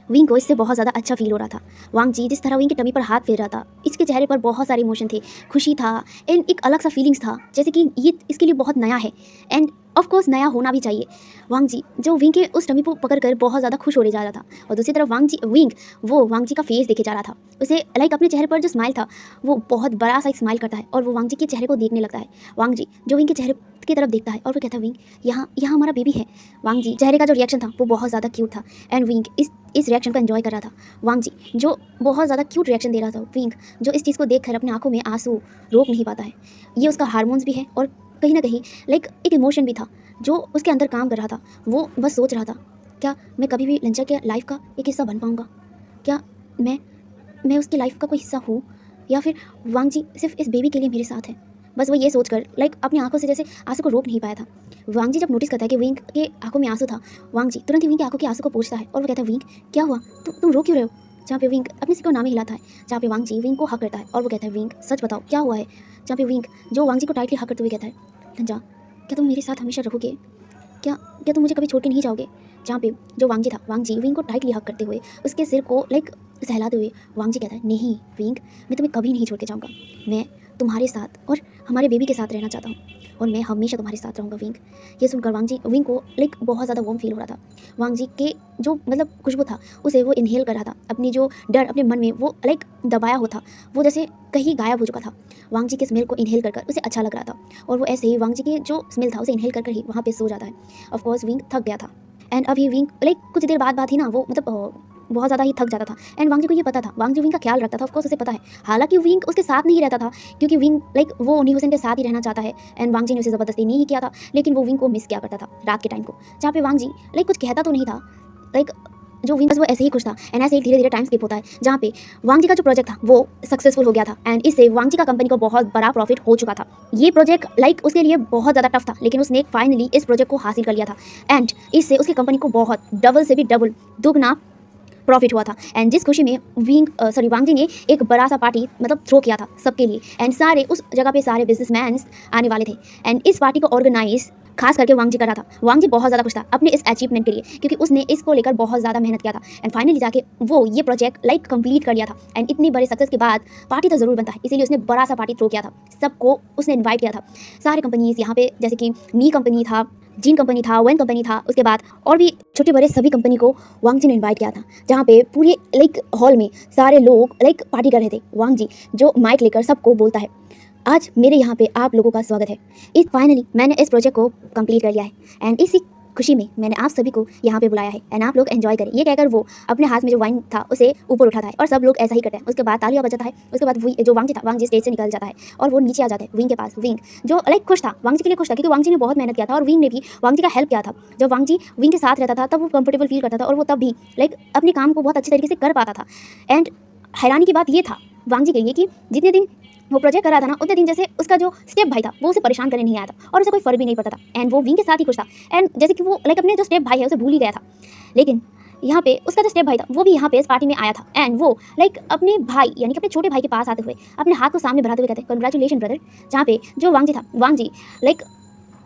विंग को इससे बहुत ज़्यादा अच्छा फील हो रहा था। वांग जी जिस तरह विंग के टमी पर हाथ फेर रहा था, इसके चेहरे पर बहुत सारे इमोशन थे, खुशी था एंड एक अलग सा फीलिंग्स था, जैसे कि ये इसके लिए बहुत नया है एंड ऑफ कोर्स नया होना भी चाहिए। वांग जी जो विंग के उस टमी को पकड़कर बहुत ज़्यादा खुश होने जा रहा था, और दूसरी तरफ वांग जी का फेस देखे जा रहा था। उसे लाइक अपने चेहरे पर जो स्माइल था वो बहुत बड़ा सा एक स्माइल करता है और वो वांग जी के चेहरे को देखने लगता है। वांग जी जो विंग के चेहरे की तरफ देखता है और वो कहता है विंग यहाँ यहाँ हमारा बेबी है। वांग जी चेहरे का जो रिएक्शन था वो बहुत ज़्यादा क्यूट था एंड विंग इस रिएक्शन को एंजॉय कर रहा था। वांग जी जो बहुत ज़्यादा क्यूट रिएक्शन दे रहा था, विंग जो इस चीज़ को देखकर अपने आंखों में आंसू रोक नहीं पाता है। ये उसका हार्मोन्स भी है और कहीं ना कहीं लाइक एक इमोशन भी था जो उसके अंदर काम कर रहा था। वो बस सोच रहा था, क्या मैं कभी भी लंचा के लाइफ का एक हिस्सा बन पाऊँगा? क्या मैं उसकी लाइफ का कोई हिस्सा हूँ, या फिर वांग जी सिर्फ इस बेबी के लिए मेरे साथ है? बस वो ये सोचकर लाइक अपनी आंखों से जैसे आंसू को रोक नहीं पाया था। वांग जी जब नोटिस करता है कि विंग के आंखों में आंसू था, वांग जी तुरंत ही विंग की आंखों के आंसू को पूछता है और वो कहता है विंग क्या हुआ, तुम रो क्यों रहे हो? जहाँ पे विंग अपने सिर को नाम ही हिलाता है, जहाँ पे वांग जी विंग को हक करता है और वो कहता है विंग सच बताओ क्या हुआ है? जहाँ पे विंग जो वांग जी को टाइटली हक करते हुए कहता है लंजा क्या तुम मेरे साथ हमेशा रहोगे? क्या क्या तुम मुझे कभी छोड़ के नहीं जाओगे? जहाँ पे जो वांग जी था, वांग जी विंग को टाइटली हक करते हुए उसके सिर को लाइक सहलाते हुए वांग जी कहता है नहीं विंग, मैं तुम्हें कभी नहीं छोड़ के जाऊँगा। मैं तुम्हारे साथ और हमारे बेबी के साथ रहना चाहता हूँ और मैं हमेशा तुम्हारे साथ रहूँगा विंग। ये सुनकर विंग को लाइक बहुत ज़्यादा वार्म फील हो रहा था। वांग जी के जो मतलब खुशबू था उसे वो इनहेल कर रहा था, अपनी जो डर अपने मन में वो लाइक दबाया हुआ था वो जैसे कहीं गायब हो चुका था। वांग जी के स्मेल को इनहेल कर उसे अच्छा लग रहा था और वो ऐसे ही वांग जी के जो स्मेल था उसे इनहेल कर ही वहाँ पे सो जाता है। ऑफकोर्स विंग थक गया था एंड अभी विंग लाइक कुछ देर बाद ही ना वो मतलब बहुत ज़्यादा ही थक जाता था एंड वांग जी को ये पता था, वांग जी विंग का ख्याल रखता था, ऑफकोर्स उसे पता है। हालांकि विंग उसके साथ नहीं रहता था क्योंकि विंग लाइक वो उन्हीं हुसैन के साथ ही रहना चाहता है एंड वांग जी ने उसे ज़बरदस्ती नहीं किया था, लेकिन वो विंग को मिस किया करता था रात के टाइम को, जहाँ पे वांग जी लाइक कुछ कहता तो नहीं था, लाइक जो विंग वो ऐसे ही खुश था एंड ऐसे ही धीरे धीरे टाइम स्किप होता है, जहाँ पे वांग जी का जो प्रोजेक्ट था वो सक्सेसफुल हो गया था एंड इससे वांग जी का कंपनी को बहुत बड़ा प्रॉफिट हो चुका था। ये प्रोजेक्ट लाइक उसके लिए बहुत ज़्यादा टफ था, लेकिन उसने फाइनली इस प्रोजेक्ट को हासिल कर लिया था एंड इससे उसकी कंपनी को बहुत डबल से भी डबल दुगना प्रॉफिट हुआ था। एंड जिस खुशी में वांग जी ने एक बड़ा सा पार्टी मतलब थ्रो किया था सबके लिए एंड सारे उस जगह पे सारे बिजनेसमैन आने वाले थे एंड इस पार्टी को ऑर्गेनाइज खास करके वांग जी कर रहा था। वांग जी बहुत ज़्यादा खुश था अपने इस अचीवमेंट के लिए क्योंकि उसने इसको लेकर बहुत ज़्यादा मेहनत किया था एंड फाइनली जाके वो ये प्रोजेक्ट लाइक कंप्लीट कर लिया था एंड इतनी बड़े सक्सेस के बाद पार्टी तो ज़रूर बनता है, इसीलिए उसने बड़ा सा पार्टी थ्रो किया था, सबको उसने इन्वाइट किया था। सारे कंपनीज यहाँ पे जैसे कि नी कंपनी था, जीन कंपनी था, वन कंपनी था, उसके बाद और भी छोटे बड़े सभी कंपनी को वांग जी ने इन्वाइट किया था, जहाँ पे पूरे लाइक हॉल में सारे लोग लाइक पार्टी कर रहे थे। वांग जी जो माइक लेकर सबको बोलता है आज मेरे यहाँ पे आप लोगों का स्वागत है, इस फाइनली मैंने इस प्रोजेक्ट को कंप्लीट कर लिया है एंड इसी खुशी में मैंने आप सभी को यहाँ पे बुलाया है एंड आप लोग एंजॉय करें। ये कहकर वो अपने हाथ में जो वाइन था उसे ऊपर उठाता है और सब लोग ऐसा ही करते हैं। उसके बाद तालियां बजाता है, उसके बाद जो वांग जी स्टेज से निकल जाता है और वो नीचे आ जाता है विंग के पास। विंग जो लाइक खुश था, वांग जी के लिए खुश था क्योंकि वांग जी ने बहुत मेहनत किया था और विंग ने भी वांग जी का हेल्प किया था। जब वांग जी विंग के साथ रहता था तब वो कंफर्टेबल फील करता था और वो तब भी लाइक अपने काम को बहुत अच्छी तरीके से कर पाता था। एंड हैरानी की बात ये था वांग जी के लिए कि जितने दिन वो प्रोजेक्ट कर रहा था ना उतने दिन जैसे उसका जो स्टेप भाई था वो उसे परेशान करने नहीं आया था और उसे कोई फर्क भी नहीं पड़ता था एंड वो विंग के साथ ही खुश था एंड जैसे कि वो लाइक अपने जो स्टेप भाई है उसे भूल ही गया था। लेकिन यहाँ पे उसका जो स्टेप भाई था वो भी यहाँ पे इस पार्टी में आया था एंड वो लाइक अपने भाई यानी कि अपने छोटे भाई के पास आते हुए अपने हाथ को सामने बढ़ाते हुए कहते हैं कंग्रेचुलेशन ब्रदर। जहाँ पे जो वांग जी था, वांग जी लाइक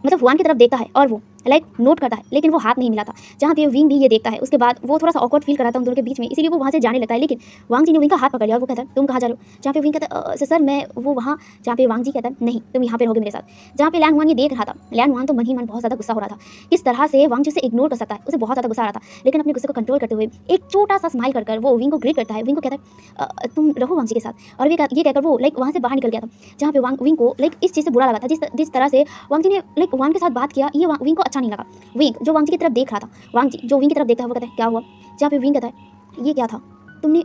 मतलब हुआन की तरफ देखता है और वो लाइक नोट करता है लेकिन वो हाथ नहीं मिलाता। जहाँ पे विंग भी ये देखता है, उसके बाद वो थोड़ा सा ऑकवर्ड फील कराता है उन दोनों के बीच में, इसीलिए वो वहाँ से जाने लगता है। लेकिन वांग जी ने विंग का हाथ पकड़ लिया और वो कहता है तुम कहाँ जा रहे हो? जहाँ पे विंग कहता है सर मैं वो वहाँ, जहाँ पे वांग जी कहता है नहीं तुम यहाँ पे रहोगे मेरे साथ। जहाँ पे लैन हुआन ये देख रहा था, लैन हुआन तो मन ही मन बहुत ज़्यादा गुस्सा हो रहा था किस तरह से वांग जी उसे इग्नोर कर सकता है, उसे बहुत ज़्यादा गुस्सा आ रहा था। लेकिन अपने गुस्से को कंट्रोल करते हुए एक छोटा सा स्माइल कर वो विंग को ग्रीट करता है। विंग को कहता है तुम रहो वांग जी के साथ, और ये कहकर वो लाइक वहाँ से बाहर निकल गया था। जहाँ पे विंग को लाइक इस चीज़ से बुरा लगा था जिस तरह से वांग जी ने लाइक वांग के साथ बात किया, ये विंग को अच्छा नहीं लगा। विंग जो वांग जी की तरफ देख रहा था, वांग जी जो विंग की तरफ देखता है वो कहता है क्या हुआ? जहाँ पे विंग कहता है ये क्या था, तुमने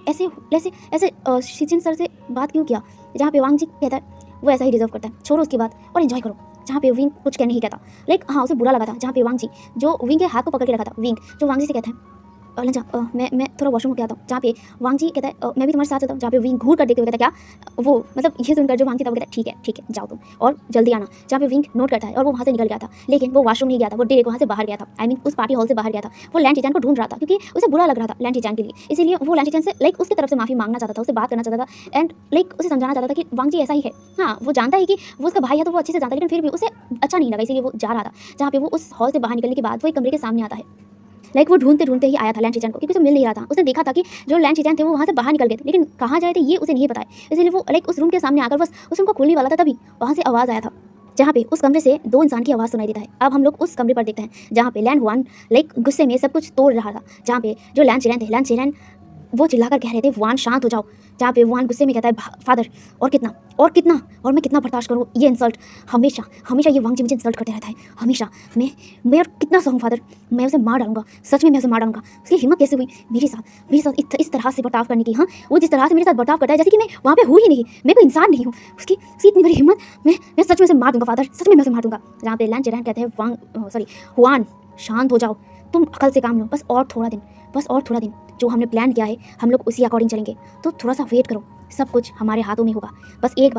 ऐसे ऐसे ऐसे शिचिन सर से बात क्यों किया? जहाँ पे वांग जी कहता है वो ऐसा ही डिजर्व करता है, छोड़ो उसकी बात और एंजॉय करो। जहाँ पे विंग कुछ नहीं कहता, लाइक हाँ उसे बुरा लगा था। जहाँ पे वांग जी जो विंग के हाथ को पकड़ के रखा था, विंग जो वांग जी से कहता है लंचा मैं थोड़ा वॉशरूम गया था, जहाँ पे वांग जी कहता है मैं भी तुम्हारे साथ चलता हूँ, जहाँ पे विंग घूर कर देखते हुए कहता है क्या वो, मतलब ये सुनकर जो वांग जी था वो कहता है ठीक है जाओ तुम और जल्दी आना, जहाँ पे विंग नोट करता है और वो वहाँ से निकल गया था। लेकिन वो वॉशरूम नहीं गया था, वो डायरेक्ट वहाँ से बाहर गया था, आई मीन उस पार्टी हॉल से बाहर गया था। वो लैन चीचान को ढूंढ रहा था क्योंकि उसे बुरा लग रहा था लैन चीचान के लिए, इसीलिए वो लैन चीचान से लाइक उसकी तरफ से माफी मांगना चाहता था, उससे बात करना चाहता था एंड लाइक उसे समझाना चाहता था कि वांग जी ऐसा ही है। हाँ, वो जानता है कि वो उसका भाई है तो वो अच्छे से जानता है, लेकिन फिर भी उसे अच्छा नहीं लगा, इसीलिए वो जा रहा था। जहाँ पे वो उस हॉल से बाहर निकलने के बाद वो एक कमरे के सामने आता है। लाइक वो ढूंढते ढूंढते ही आया था लैन चीचान को, क्योंकि उसे मिल नहीं रहा था। उसने देखा था कि जो लैन चीचान थे वो वहाँ से बाहर निकल गए थे, लेकिन कहाँ जाए थे ये उसे नहीं पता है, इसलिए वो लाइक उस रूम के सामने आकर बस उस रूम को खोलने वाला था, तभी वहाँ से आवाज़ आया था, जहाँ पे उस कमरे से 2 इंसान की आवाज़ सुनाई देता है। अब हम लोग उस कमरे पर देखते हैं जहाँ पे लैन हुआन लाइक गुस्से में सब कुछ तोड़ रहा था, जहाँ पे जो लैन चीरैन वो चिल्लाकर कह रहे थे वान शांत हो जाओ, जहाँ पे वान गुस्से में कहता है फादर और कितना और मैं कितना बर्दाश्त करूँ ये इंसल्ट, हमेशा ये वांग जी मुझे इंसल्ट करते रहता है, हमेशा मैं और कितना सहूँ फादर, मैं उसे मार डालूंगा, सच में मैं उसे मार डालूंगा। उसकी हिम्मत कैसे हुई मेरे साथ इस तरह से बर्ताव करने की। हाँ, वो जिस तरह से मेरे साथ बर्ताव करता है जैसे कि मैं वहाँ पे हूँ ही नहीं, मैं कोई इंसान नहीं हूँ। उसकी इतनी बड़ी हिम्मत, मैं सच में उसे मार दूंगा फादर, सच में मैं उसे मार दूंगा। जहाँ पे लैन चीरैन कहते हैं हुआन शांत हो जाओ, तुम अकल से काम लो, बस और थोड़ा दिन, जो हमने प्लान किया है हम लोग उसी अकॉर्डिंग चलेंगे, तो थोड़ा सा वेट करो, सब कुछ हमारे हाथों में होगा। बस एक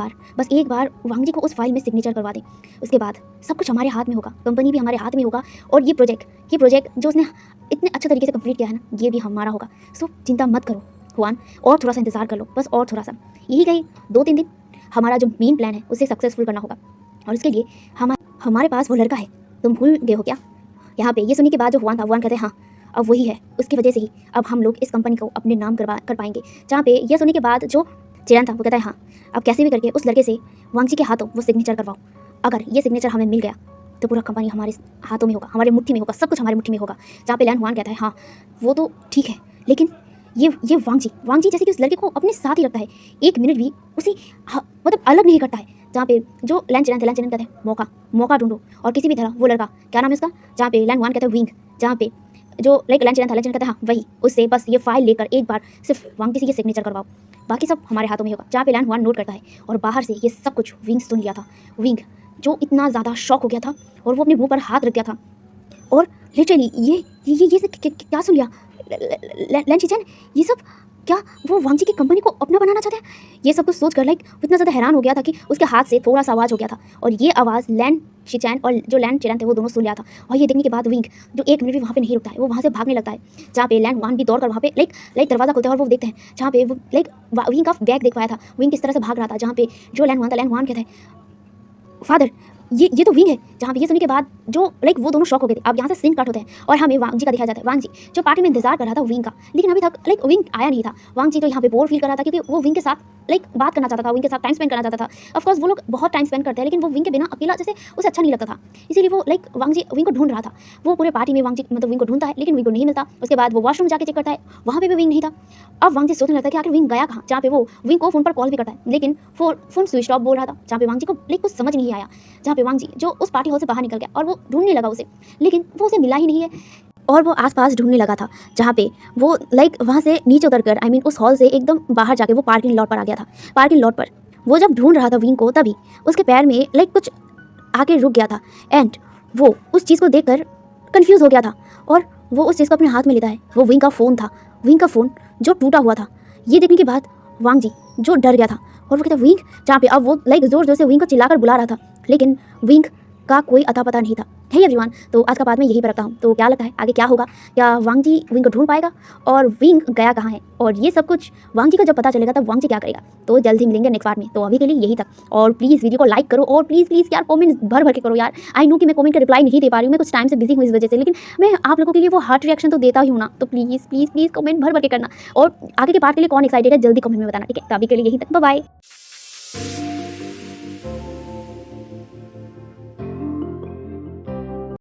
बार वांग जी को उस फाइल में सिग्नेचर करवा दें, उसके बाद सब कुछ हमारे हाथ में होगा, कंपनी भी हमारे हाथ में होगा, और ये प्रोजेक्ट जो उसने इतने अच्छे तरीके से कंप्लीट किया है ना, ये भी हमारा होगा। सो चिंता मत करो हुआन, और थोड़ा सा इंतजार कर लो, बस और थोड़ा सा, यही कहीं 2-3 दिन हमारा जो मेन प्लान है उसे सक्सेसफुल करना होगा, और उसके लिए हमारे पास वो लड़का है, तुम भूल गए हो क्या। यहाँ पे ये सुनने के बाद जो हुआन कहते हैं हाँ अब वही है, उसकी वजह से ही अब हम लोग इस कंपनी को अपने नाम कर पाएंगे। जहाँ पे ये सुनने के बाद जो चिरैन था वो कहता है हाँ अब कैसे भी करके उस लड़के से वांग जी के हाथों वो सिग्नेचर करवाओ, अगर ये सिग्नेचर हमें मिल गया तो पूरा कंपनी हमारे हाथों में होगा, हमारे मुट्ठी में होगा, सब कुछ हमारी मुट्ठी में होगा। जहाँ पे लैन हुआन कहता है हाँ वो तो ठीक है, लेकिन ये वांग जी जैसे कि उस लड़के को अपने साथ ही रखता है, 1 मिनट भी उसे मतलब अलग नहीं करता है। जहाँ पे जो लैन चीरैन कहते हैं मौका ढूंढो और किसी भी तरह वो लड़का, क्या नाम है उसका, जहाँ पे लैन हुआन कहता है विंग, जहाँ पे जो लाइक लैन चीरैन कहता है हाँ वही, उससे बस ये फाइल लेकर एक बार सिर्फ वांग जी से ये सिग्नेचर करवाओ, बाकी सब हमारे हाथों में होगा। जहाँ पे लैन हुआन नोट करता है और बाहर से ये सब कुछ विंग सुन लिया था। विंग जो इतना ज़्यादा शॉक हो गया था और वो अपने मुंह पर हाथ रख दिया था, और लिटरली ये सब क्या सुन लिया लैन चीचैन, ये सब क्या वो वांग जी की कंपनी को अपना बनाना चाहते हैं। ये सब कुछ सोच कर लाइक इतना ज़्यादा हैरान हो गया था कि उसके हाथ से थोड़ा सा आवाज़ हो गया था, और ये आवाज़ लैन चीचैन और जो लैन चीरैन थे वो दोनों सुन लिया था। और ये देखने के बाद विंग जो 1 मिनट भी वहाँ पे नहीं रुकता है, वो वहाँ से भागने लगता है। जहाँ पे लैन वान भी दौड़ कर वहाँ पे लाइक दरवाज़ा खोलते हैं और वो देखते हैं, जहाँ पे वो लाइक विंग का बैग देख पाया था, विंग किस तरह से भाग रहा था। जहाँ पे जो लैन वान कहता है फादर ये तो विंग है। जहाँ पे ये सुनने के बाद जो लाइक वो दोनों शॉक हो गए थे। अब यहाँ से सीन कट होते हैं और हमें वांग जी का दिखाया जाता है। वांग जी जो पार्टी में इंतजार कर रहा था विंग का, लेकिन अभी तक लाइक विंग आया नहीं था। वांग जी तो यहाँ पे बोर फील कर रहा था क्योंकि वो विंग के साथ लाइक बात करना चाहता था, विंग के साथ टाइम स्पेंड करना चाहता था। ऑफकोर्स वो लोग बहुत टाइम स्पेंड करते हैं, लेकिन वो विंग के बिना अकेला जैसे उसे अच्छा नहीं लगता था, इसीलिए वो लाइक वांग जी विंग को ढूंढ रहा था। वो पूरे पार्टी में वांग जी मतलब विंग को ढूंढता है, लेकिन विंग को नहीं मिलता। उसके बाद वो वॉशरूम जाके चेक करता है, वहाँ पे भी विंग नहीं था। अब वांग जी सोचने लगता है कि आखिर विंग गया कहाँ। जहाँ पे वो विंग को फोन पर कॉल भी करता है, लेकिन फोन स्विच ऑफ बोल रहा था। जहाँ पे वांग जी को लाइक कुछ समझ नहीं आया। जहाँ पे वांग जी जो उस पार्टी हॉल से बाहर निकल गया और वो ढूंढने लगा उसे, लेकिन वो उसे मिला ही नहीं है। और वो आसपास ढूंढने लगा था, जहाँ पे वो लाइक वहाँ से नीचे उतरकर आई मीन उस हॉल से एकदम बाहर जाके वो पार्किंग लॉट पर आ गया था। पार्किंग लॉट पर वो जब ढूंढ रहा था विंग को, तभी उसके पैर में लाइक कुछ आके रुक गया था, एंड वो उस चीज़ को देखकर कंफ्यूज हो गया था और वो उस चीज़ को अपने हाथ में लेता है। वो विंग का फ़ोन था, विंग का फ़ोन जो टूटा हुआ था। ये देखने के बाद वांग जी जो डर गया था और वो कहता विंग, जहाँ पे अब वो लाइक जोर जोर से विंग को चिल्लाकर बुला रहा था, लेकिन विंग का कोई अता पता नहीं था। है एवरीवन, तो आज का बात मैं यही पर रखता हूँ। तो क्या लगता है आगे क्या होगा, क्या वांग जी विंग को ढूंढ पाएगा और विंग गया कहाँ है, और ये सब कुछ वांग जी का जब पता चलेगा तब वांग जी क्या करेगा। तो जल्द ही मिलेंगे नेक्स्ट पार्ट में। तो अभी के लिए यही तक, और प्लीज़ वीडियो को लाइक करो और प्लीज़ यार कमेंट्स भर के करो यार। आई नो कि मैं कमेंट का रिप्लाई नहीं दे पा रही हूँ, मैं कुछ टाइम से बिजी हूँ इस वजह से, लेकिन मैं आप लोगों के लिए वो हार्ट रिएक्शन तो देता ही हूँ ना। तो प्लीज़ कमेंट भर के करना, और आगे के पार्ट के लिए कौन एक्साइटेड है जल्दी कमेंट में बताना, ठीक है। तो अभी के लिए यही तक, बाय बाय।